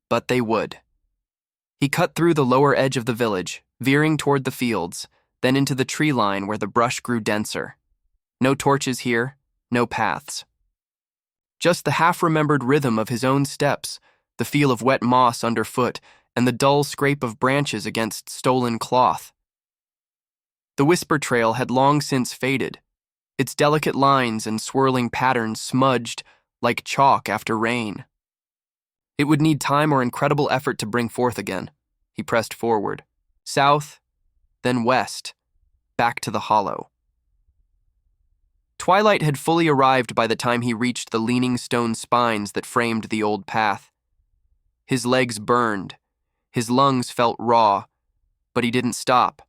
but they would. He cut through the lower edge of the village, veering toward the fields, then into the tree line where the brush grew denser. No torches here, no paths. Just the half-remembered rhythm of his own steps, the feel of wet moss underfoot, and the dull scrape of branches against stolen cloth. The whisper trail had long since faded, its delicate lines and swirling patterns smudged like chalk after rain. It would need time or incredible effort to bring forth again. He pressed forward, south, then west, back to the hollow. Twilight had fully arrived by the time he reached the leaning stone spines that framed the old path. His legs burned, his lungs felt raw, but he didn't stop.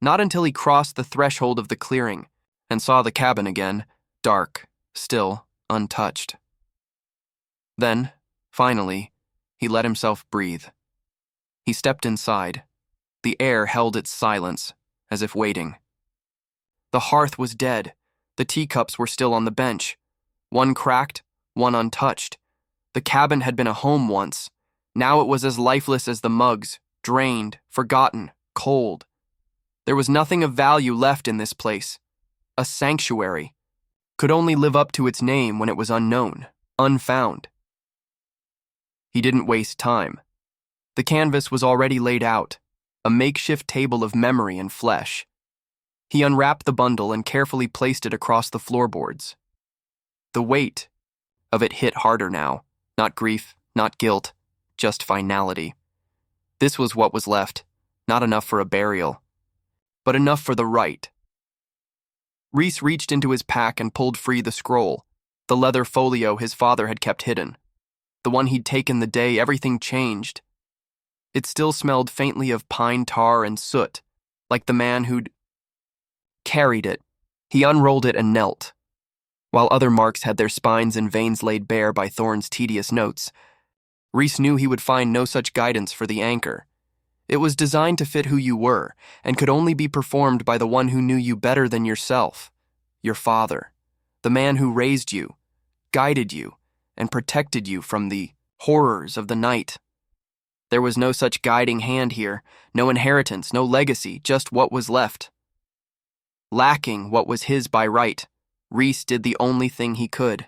Not until he crossed the threshold of the clearing and saw the cabin again, dark, still, untouched. Then, finally, he let himself breathe. He stepped inside. The air held its silence, as if waiting. The hearth was dead. The teacups were still on the bench. One cracked, one untouched. The cabin had been a home once. Now it was as lifeless as the mugs, drained, forgotten, cold. There was nothing of value left in this place. A sanctuary. Could only live up to its name when it was unknown, unfound. He didn't waste time. The canvas was already laid out, a makeshift table of memory and flesh. He unwrapped the bundle and carefully placed it across the floorboards. The weight of it hit harder now, not grief, not guilt, just finality. This was what was left, not enough for a burial, but enough for the rite. Rhys reached into his pack and pulled free the scroll, the leather folio his father had kept hidden, the one he'd taken the day everything changed. It still smelled faintly of pine tar and soot, like the man who'd carried it. He unrolled it and knelt. While other marks had their spines and veins laid bare by Thorn's tedious notes, Rhys knew he would find no such guidance for the anchor. It was designed to fit who you were, and could only be performed by the one who knew you better than yourself, your father, the man who raised you, guided you, and protected you from the horrors of the night. There was no such guiding hand here, no inheritance, no legacy, just what was left. Lacking what was his by right, Rhys did the only thing he could.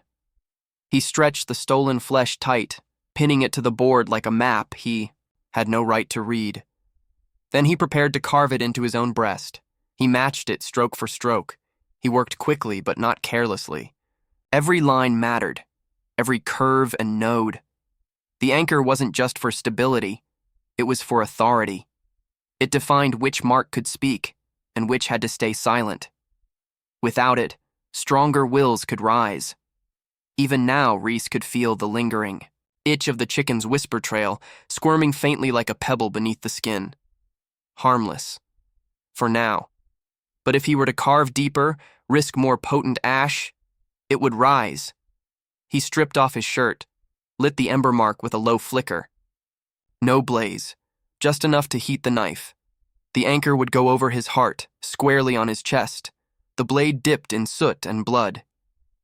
He stretched the stolen flesh tight, pinning it to the board like a map he had no right to read. Then he prepared to carve it into his own breast. He matched it stroke for stroke. He worked quickly but not carelessly. Every line mattered, every curve and node. The anchor wasn't just for stability, it was for authority. It defined which mark could speak and which had to stay silent. Without it, stronger wills could rise. Even now, Rhys could feel the lingering itch of the chicken's whisper trail, squirming faintly like a pebble beneath the skin. Harmless. For now. But if he were to carve deeper, risk more potent ash, it would rise. He stripped off his shirt, lit the ember mark with a low flicker. No blaze, just enough to heat the knife. The anchor would go over his heart, squarely on his chest. The blade dipped in soot and blood.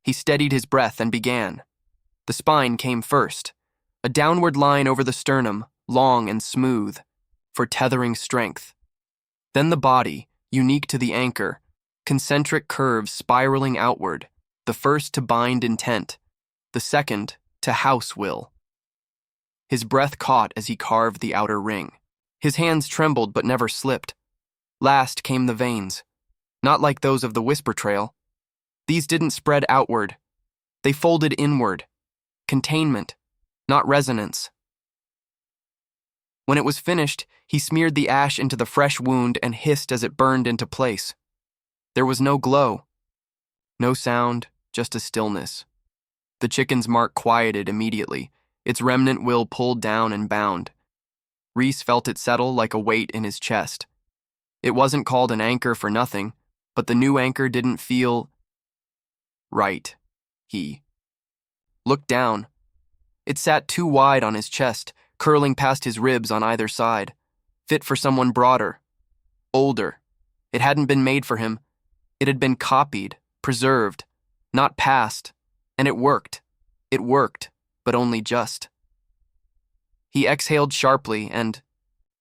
He steadied his breath and began. The spine came first, a downward line over the sternum, long and smooth, for tethering strength. Then the body, unique to the anchor, concentric curves spiraling outward, the first to bind intent, the second to house will. His breath caught as he carved the outer ring. His hands trembled but never slipped. Last came the veins, not like those of the whisper trail. These didn't spread outward. They folded inward. Containment, not resonance. When it was finished, he smeared the ash into the fresh wound and hissed as it burned into place. There was no glow. No sound, just a stillness. The chicken's mark quieted immediately, its remnant will pulled down and bound. Rhys felt it settle like a weight in his chest. It wasn't called an anchor for nothing, but the new anchor didn't feel right. He looked down. It sat too wide on his chest, curling past his ribs on either side, fit for someone broader, older. It hadn't been made for him. It had been copied, preserved, not passed, and it worked. It worked, but only just. He exhaled sharply and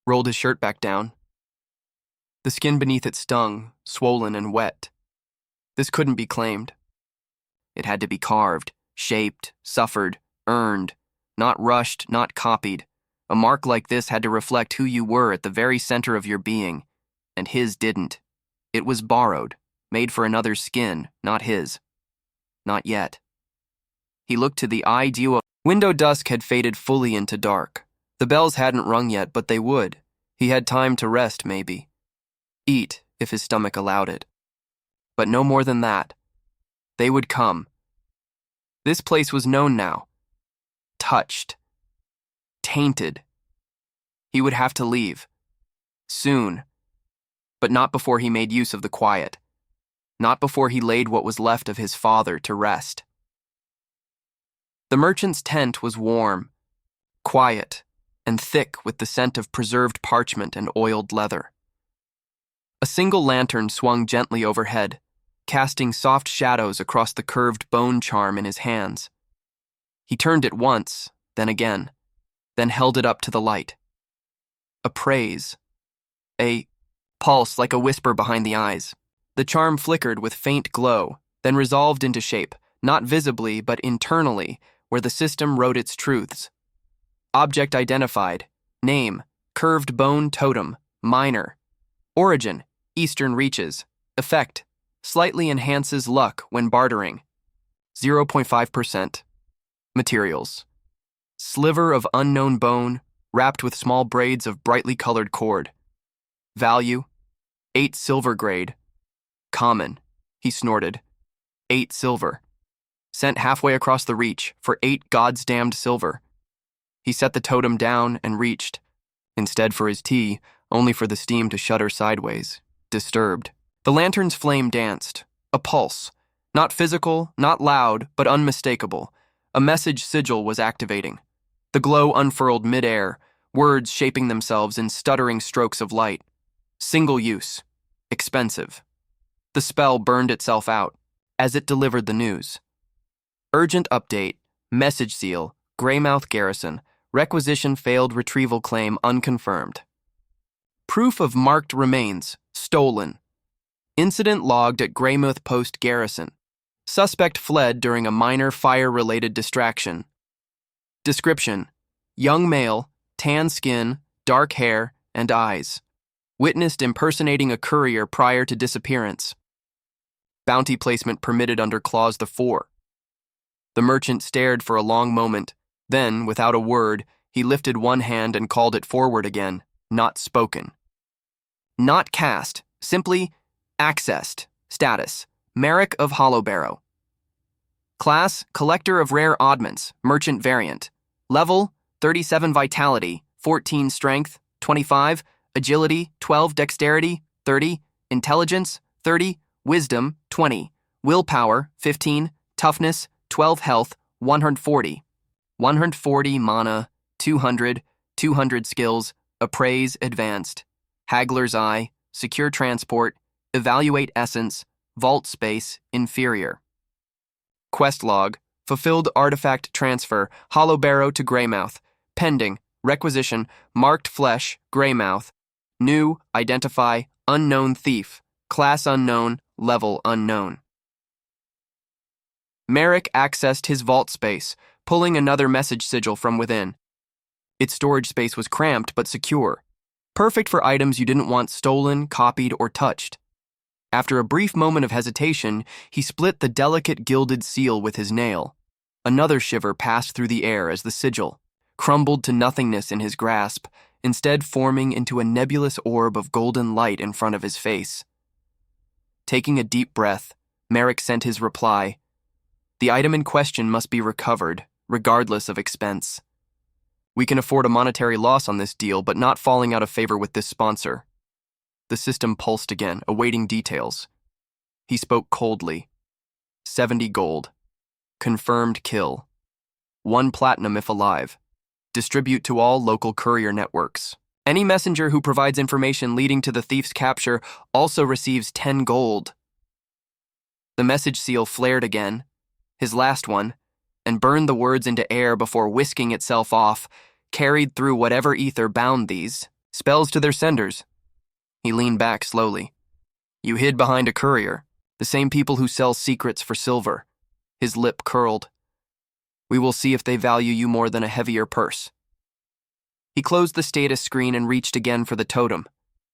rolled his shirt back down. The skin beneath it stung, swollen and wet. This couldn't be claimed. It had to be carved, Shaped, suffered, earned, not rushed, not copied. A mark like this had to reflect who you were at the very center of your being, and his didn't. It was borrowed, made for another's skin, not his. Not yet. He looked to the ideal. Window dusk had faded fully into dark. The bells hadn't rung yet, but they would. He had time to rest, maybe. Eat, if his stomach allowed it. But no more than that. They would come. This place was known now. Touched. Tainted. He would have to leave. Soon. But not before he made use of the quiet. Not before he laid what was left of his father to rest. The merchant's tent was warm, quiet, and thick with the scent of preserved parchment and oiled leather. A single lantern swung gently overhead, casting soft shadows across the curved bone charm in his hands. He turned it once, then again, then held it up to the light. A praise. A pulse like a whisper behind the eyes. The charm flickered with faint glow, then resolved into shape, not visibly but internally, where the system wrote its truths. Object identified. Name, curved bone totem, minor. Origin, eastern reaches. Effect, slightly enhances luck when bartering. 0.5%. Materials. Sliver of unknown bone, wrapped with small braids of brightly colored cord. Value, 8 silver grade. Common, he snorted. 8 silver. Sent halfway across the reach for 8 godsdamned silver. He set the totem down and reached, instead for his tea, only for the steam to shudder sideways, disturbed. The lantern's flame danced, a pulse, not physical, not loud, but unmistakable. A message sigil was activating. The glow unfurled midair, words shaping themselves in stuttering strokes of light. Single use. Expensive. The spell burned itself out as it delivered the news. Urgent update. Message seal. Greymouth Garrison. Requisition failed retrieval claim unconfirmed. Proof of marked remains. Stolen. Incident logged at Greymouth Post Garrison. Suspect fled during a minor fire-related distraction. Description: young male, tan skin, dark hair, and eyes. Witnessed impersonating a courier prior to disappearance. Bounty placement permitted under Clause 4. The merchant stared for a long moment. Then, without a word, he lifted one hand and called it forward again, not spoken. Not cast, simply accessed. Status: Merrick of Hollowbarrow. Class: Collector of Rare Oddments, Merchant Variant. Level: 37 Vitality, 14 Strength, 25 Agility, 12 Dexterity, 30 Intelligence, 30 Wisdom, 20 Willpower, 15 Toughness, 12 Health, 140 140 Mana, 200 Skills, Appraise Advanced, Haggler's Eye, Secure Transport, Evaluate Essence, Vault Space, Inferior. Quest log: fulfilled artifact transfer, Hollowbarrow to Greymouth. Pending, requisition, marked flesh, Greymouth. New, identify, unknown thief. Class unknown, level unknown. Merrick accessed his vault space, pulling another message sigil from within. Its storage space was cramped but secure, perfect for items you didn't want stolen, copied, or touched. After a brief moment of hesitation, he split the delicate gilded seal with his nail. Another shiver passed through the air as the sigil crumbled to nothingness in his grasp, instead forming into a nebulous orb of golden light in front of his face. Taking a deep breath, Merrick sent his reply. The item in question must be recovered, regardless of expense. We can afford a monetary loss on this deal, but not falling out of favor with this sponsor. The system pulsed again, awaiting details. He spoke coldly. 70 gold. Confirmed kill. 1 platinum if alive. Distribute to all local courier networks. Any messenger who provides information leading to the thief's capture also receives 10 gold. The message seal flared again, his last one, and burned the words into air before whisking itself off, carried through whatever ether bound these spells to their senders. He leaned back slowly. You hid behind a courier, the same people who sell secrets for silver. His lip curled. We will see if they value you more than a heavier purse. He closed the status screen and reached again for the totem.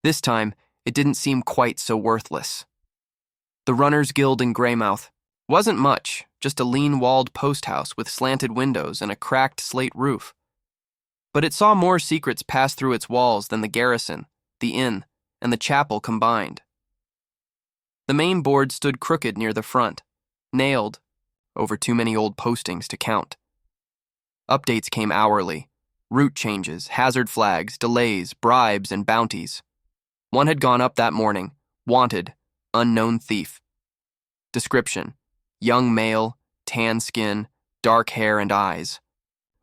This time, it didn't seem quite so worthless. The Runners Guild in Greymouth wasn't much, just a lean-walled post house with slanted windows and a cracked slate roof. But it saw more secrets pass through its walls than the garrison, the inn, and the chapel combined. The main board stood crooked near the front, nailed over too many old postings to count. Updates came hourly. Route changes, hazard flags, delays, bribes, and bounties. One had gone up that morning. Wanted, unknown thief. Description: young male, tan skin, dark hair and eyes.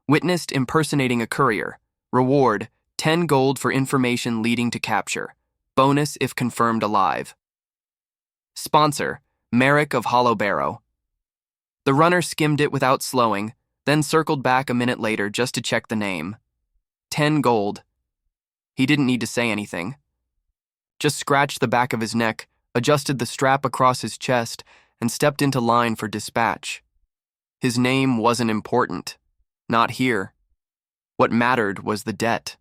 Witnessed impersonating a courier. Reward: 10 gold for information leading to capture. Bonus if confirmed alive. Sponsor: Merrick of Hollowbarrow. The runner skimmed it without slowing, then circled back a minute later just to check the name. 10 gold. He didn't need to say anything. Just scratched the back of his neck, adjusted the strap across his chest, and stepped into line for dispatch. His name wasn't important. Not here. What mattered was the debt.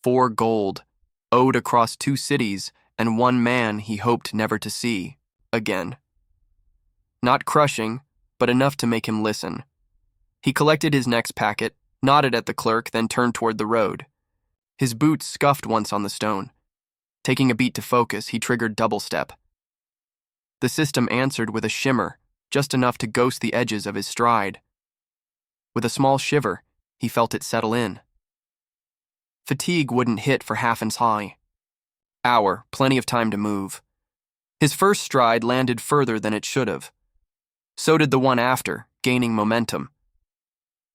4 gold, owed across 2 cities, and 1 man he hoped never to see again. Not crushing, but enough to make him listen. He collected his next packet, nodded at the clerk, then turned toward the road. His boots scuffed once on the stone. Taking a beat to focus, he triggered double step. The system answered with a shimmer, just enough to ghost the edges of his stride. With a small shiver, he felt it settle in. Fatigue wouldn't hit for half an high. Hour, plenty of time to move. His first stride landed further than it should have. So did the one after, gaining momentum.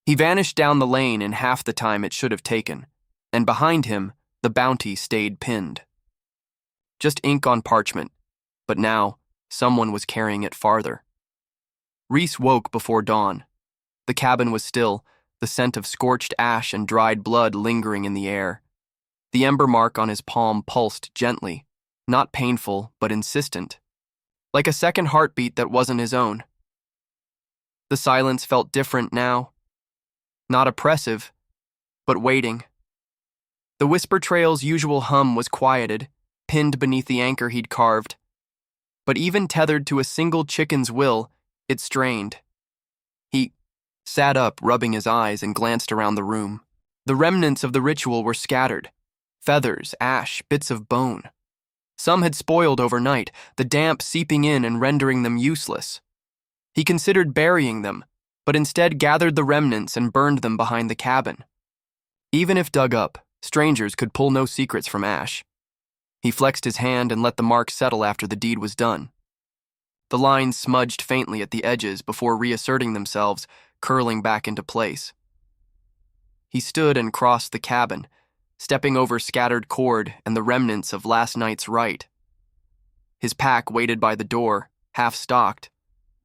He vanished down the lane in half the time it should have taken, and behind him, the bounty stayed pinned. Just ink on parchment, but now, someone was carrying it farther. Reese woke before dawn. The cabin was still, the scent of scorched ash and dried blood lingering in the air. The ember mark on his palm pulsed gently, not painful, but insistent, like a second heartbeat that wasn't his own. The silence felt different now. Not oppressive, but waiting. The Whisper Trail's usual hum was quieted, pinned beneath the anchor he'd carved. But even tethered to a single chicken's will, it strained. He sat up, rubbing his eyes, and glanced around the room. The remnants of the ritual were scattered. Feathers, ash, bits of bone. Some had spoiled overnight, the damp seeping in and rendering them useless. He considered burying them, but instead gathered the remnants and burned them behind the cabin. Even if dug up, strangers could pull no secrets from ash. He flexed his hand and let the mark settle after the deed was done. The lines smudged faintly at the edges before reasserting themselves, curling back into place. He stood and crossed the cabin, stepping over scattered cord and the remnants of last night's rite. His pack waited by the door, half-stocked.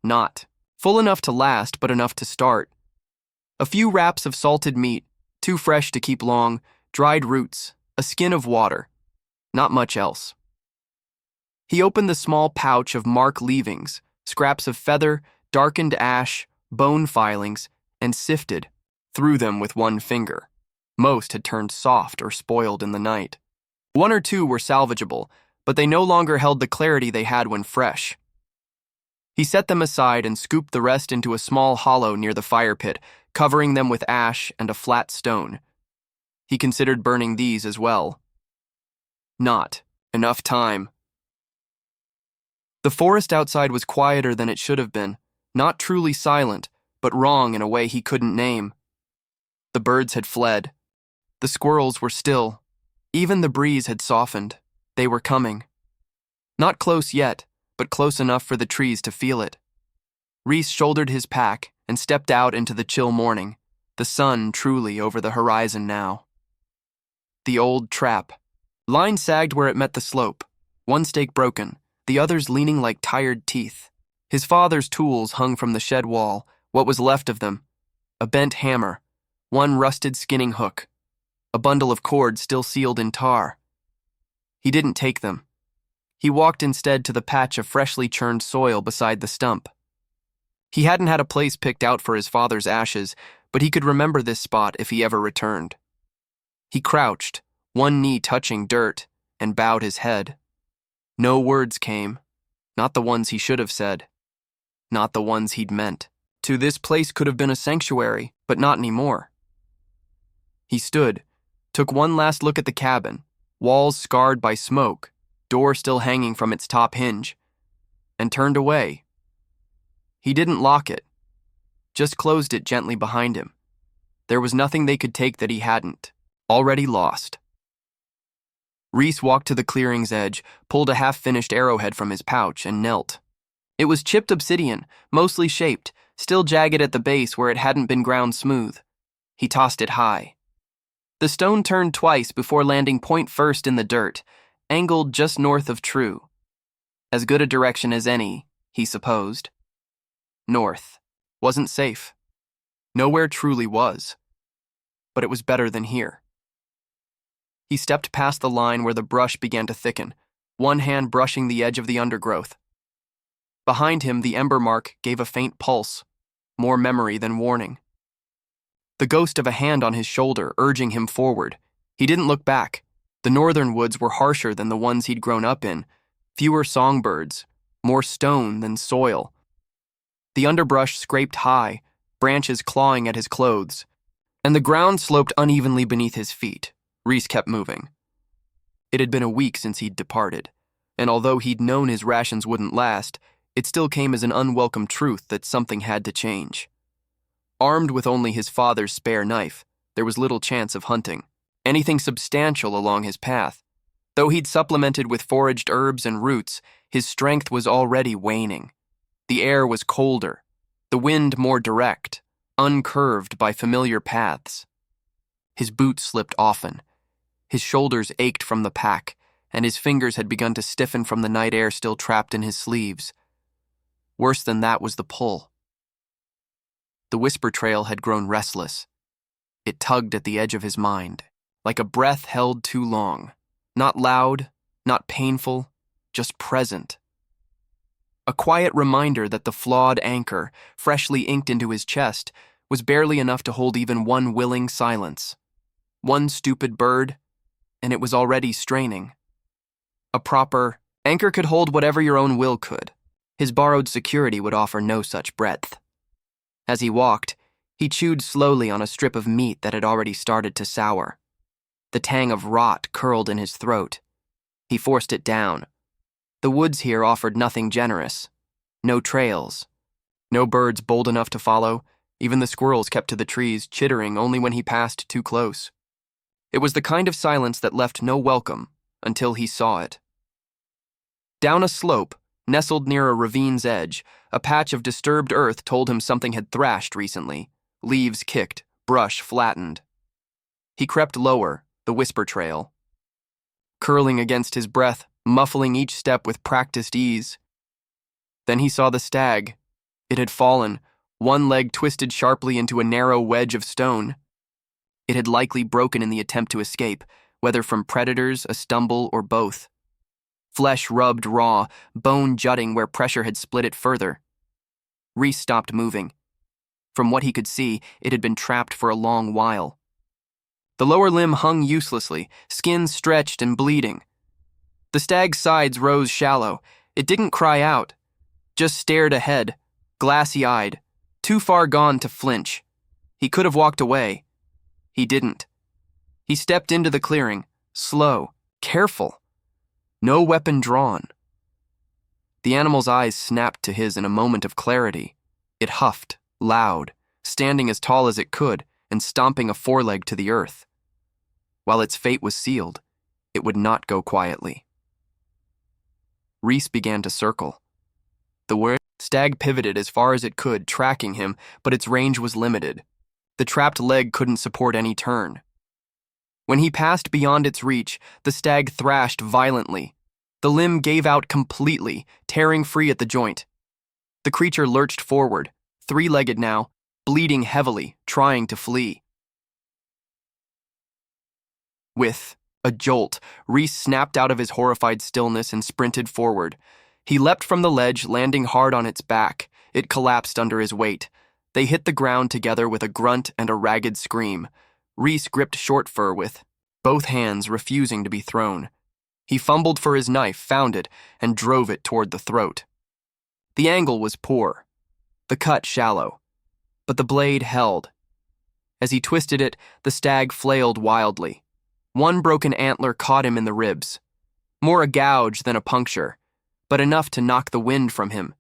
Not full enough to last, but enough to start. A few wraps of salted meat, too fresh to keep long, dried roots, a skin of water. Not much else. He opened the small pouch of mark leavings, scraps of feather, darkened ash, bone filings, and sifted through them with one finger. Most had turned soft or spoiled in the night. 1 or 2 were salvageable, but they no longer held the clarity they had when fresh. He set them aside and scooped the rest into a small hollow near the fire pit, covering them with ash and a flat stone. He considered burning these as well. Not enough time. The forest outside was quieter than it should have been, not truly silent, but wrong in a way he couldn't name. The birds had fled. The squirrels were still. Even the breeze had softened. They were coming. Not close yet, but close enough for the trees to feel it. Reese shouldered his pack and stepped out into the chill morning, the sun truly over the horizon now. The old trap. Line sagged where it met the slope, one stake broken, the others leaning like tired teeth. His father's tools hung from the shed wall, what was left of them. A bent hammer, one rusted skinning hook, a bundle of cord still sealed in tar. He didn't take them. He walked instead to the patch of freshly churned soil beside the stump. He hadn't had a place picked out for his father's ashes, but he could remember this spot if he ever returned. He crouched, one knee touching dirt, and bowed his head. No words came, not the ones he should have said, not the ones he'd meant. This place could have been a sanctuary, but not anymore. He stood, took one last look at the cabin, walls scarred by smoke, door still hanging from its top hinge, and turned away. He didn't lock it, just closed it gently behind him. There was nothing they could take that he hadn't already lost. Reese walked to the clearing's edge, pulled a half-finished arrowhead from his pouch, and knelt. It was chipped obsidian, mostly shaped, still jagged at the base where it hadn't been ground smooth. He tossed it high. The stone turned twice before landing point first in the dirt, angled just north of true. As good a direction as any, he supposed. North. Wasn't safe. Nowhere truly was. But it was better than here. He stepped past the line where the brush began to thicken, one hand brushing the edge of the undergrowth. Behind him, the ember mark gave a faint pulse, more memory than warning. The ghost of a hand on his shoulder, urging him forward. He didn't look back. The northern woods were harsher than the ones he'd grown up in, fewer songbirds, more stone than soil. The underbrush scraped high, branches clawing at his clothes, and the ground sloped unevenly beneath his feet. Reese kept moving. It had been a week since he'd departed, and although he'd known his rations wouldn't last, it still came as an unwelcome truth that something had to change. Armed with only his father's spare knife, there was little chance of hunting anything substantial along his path. Though he'd supplemented with foraged herbs and roots, his strength was already waning. The air was colder, the wind more direct, uncurved by familiar paths. His boots slipped often. His shoulders ached from the pack, and his fingers had begun to stiffen from the night air still trapped in his sleeves. Worse than that was the pull. The whisper trail had grown restless. It tugged at the edge of his mind, like a breath held too long. Not loud, not painful, just present. A quiet reminder that the flawed anchor, freshly inked into his chest, was barely enough to hold even one willing silence. One stupid bird, and it was already straining. A proper anchor could hold whatever your own will could. His borrowed security would offer no such breadth. As he walked, he chewed slowly on a strip of meat that had already started to sour. The tang of rot curled in his throat. He forced it down. The woods here offered nothing generous. No trails. No birds bold enough to follow. Even the squirrels kept to the trees, chittering only when he passed too close. It was the kind of silence that left no welcome until he saw it. Down a slope, nestled near a ravine's edge, a patch of disturbed earth told him something had thrashed recently. Leaves kicked, brush flattened. He crept lower, the whisper trail. Curling against his breath, muffling each step with practiced ease. Then he saw the stag. It had fallen, one leg twisted sharply into a narrow wedge of stone. It had likely broken in the attempt to escape, whether from predators, a stumble, or both. Flesh rubbed raw, bone jutting where pressure had split it further. Reese stopped moving. From what he could see, it had been trapped for a long while. The lower limb hung uselessly, skin stretched and bleeding. The stag's sides rose shallow. It didn't cry out, just stared ahead, glassy-eyed, too far gone to flinch. He could have walked away. He didn't. He stepped into the clearing, slow, careful. No weapon drawn. The animal's eyes snapped to his in a moment of clarity. It huffed, loud, standing as tall as it could and stomping a foreleg to the earth. While its fate was sealed, it would not go quietly. Reese began to circle. The stag pivoted as far as it could, tracking him, but its range was limited. The trapped leg couldn't support any turn. When he passed beyond its reach, the stag thrashed violently. The limb gave out completely, tearing free at the joint. The creature lurched forward, three-legged now, bleeding heavily, trying to flee. With a jolt, Reese snapped out of his horrified stillness and sprinted forward. He leapt from the ledge, landing hard on its back, It collapsed under his weight. They hit the ground together with a grunt and a ragged scream. Reese gripped Short Fur with both hands, refusing to be thrown. He fumbled for his knife, found it, and drove it toward the throat. The angle was poor, the cut shallow, but the blade held. As he twisted it, the stag flailed wildly. One broken antler caught him in the ribs. More a gouge than a puncture, but enough to knock the wind from him.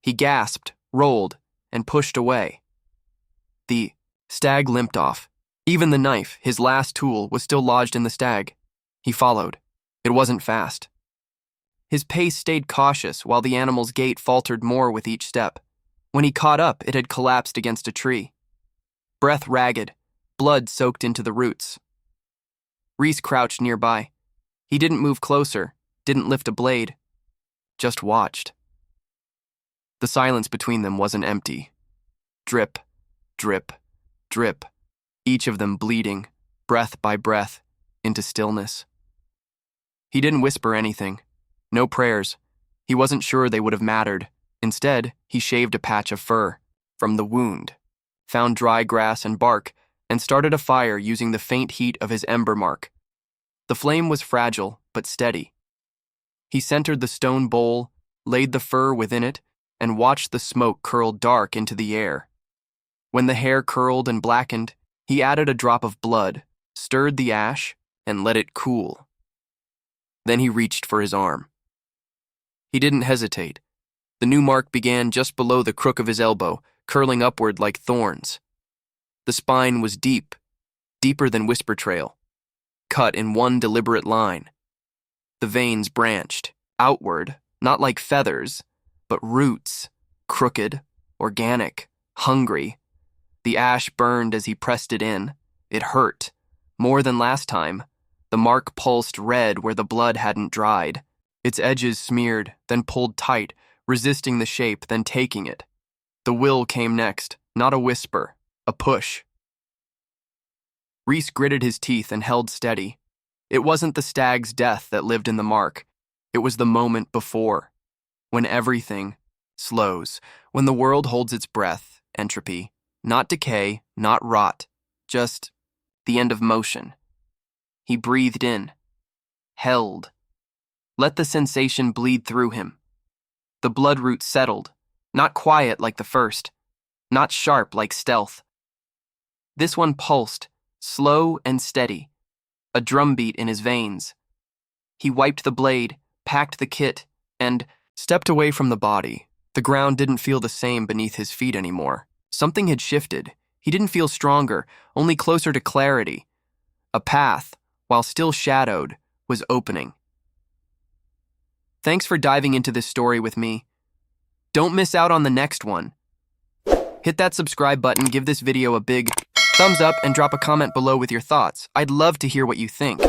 He gasped, rolled, and pushed away. The stag limped off. Even the knife, his last tool, was still lodged in the stag. He followed. It wasn't fast. His pace stayed cautious while the animal's gait faltered more with each step. When he caught up, it had collapsed against a tree. Breath ragged, blood soaked into the roots. Reese crouched nearby. He didn't move closer, didn't lift a blade, just watched. The silence between them wasn't empty. Drip, drip, drip, each of them bleeding, breath by breath, into stillness. He didn't whisper anything. No prayers. He wasn't sure they would have mattered. Instead, he shaved a patch of fur from the wound, found dry grass and bark, and started a fire using the faint heat of his ember mark. The flame was fragile, but steady. He centered the stone bowl, laid the fur within it, and watched the smoke curl dark into the air. When the hair curled and blackened, he added a drop of blood, stirred the ash, and let it cool. Then he reached for his arm. He didn't hesitate. The new mark began just below the crook of his elbow, curling upward like thorns. The spine was deep, deeper than Whisper Trail, cut in one deliberate line. The veins branched, outward, not like feathers, but roots, crooked, organic, hungry. The ash burned as he pressed it in. It hurt. More than last time. The mark pulsed red where the blood hadn't dried. Its edges smeared, then pulled tight, resisting the shape, then taking it. The will came next, not a whisper, a push. Reese gritted his teeth and held steady. It wasn't the stag's death that lived in the mark. It was the moment before, when everything slows, when the world holds its breath, entropy, not decay, not rot, just the end of motion. He breathed in, held, let the sensation bleed through him. The blood root settled, not quiet like the first, not sharp like stealth. This one pulsed, slow and steady, a drumbeat in his veins. He wiped the blade, packed the kit, and stepped away from the body. The ground didn't feel the same beneath his feet anymore. Something had shifted. He didn't feel stronger, only closer to clarity. A path, while still shadowed, was opening. Thanks for diving into this story with me. Don't miss out on the next one. Hit that subscribe button, give this video a big thumbs up, and drop a comment below with your thoughts. I'd love to hear what you think.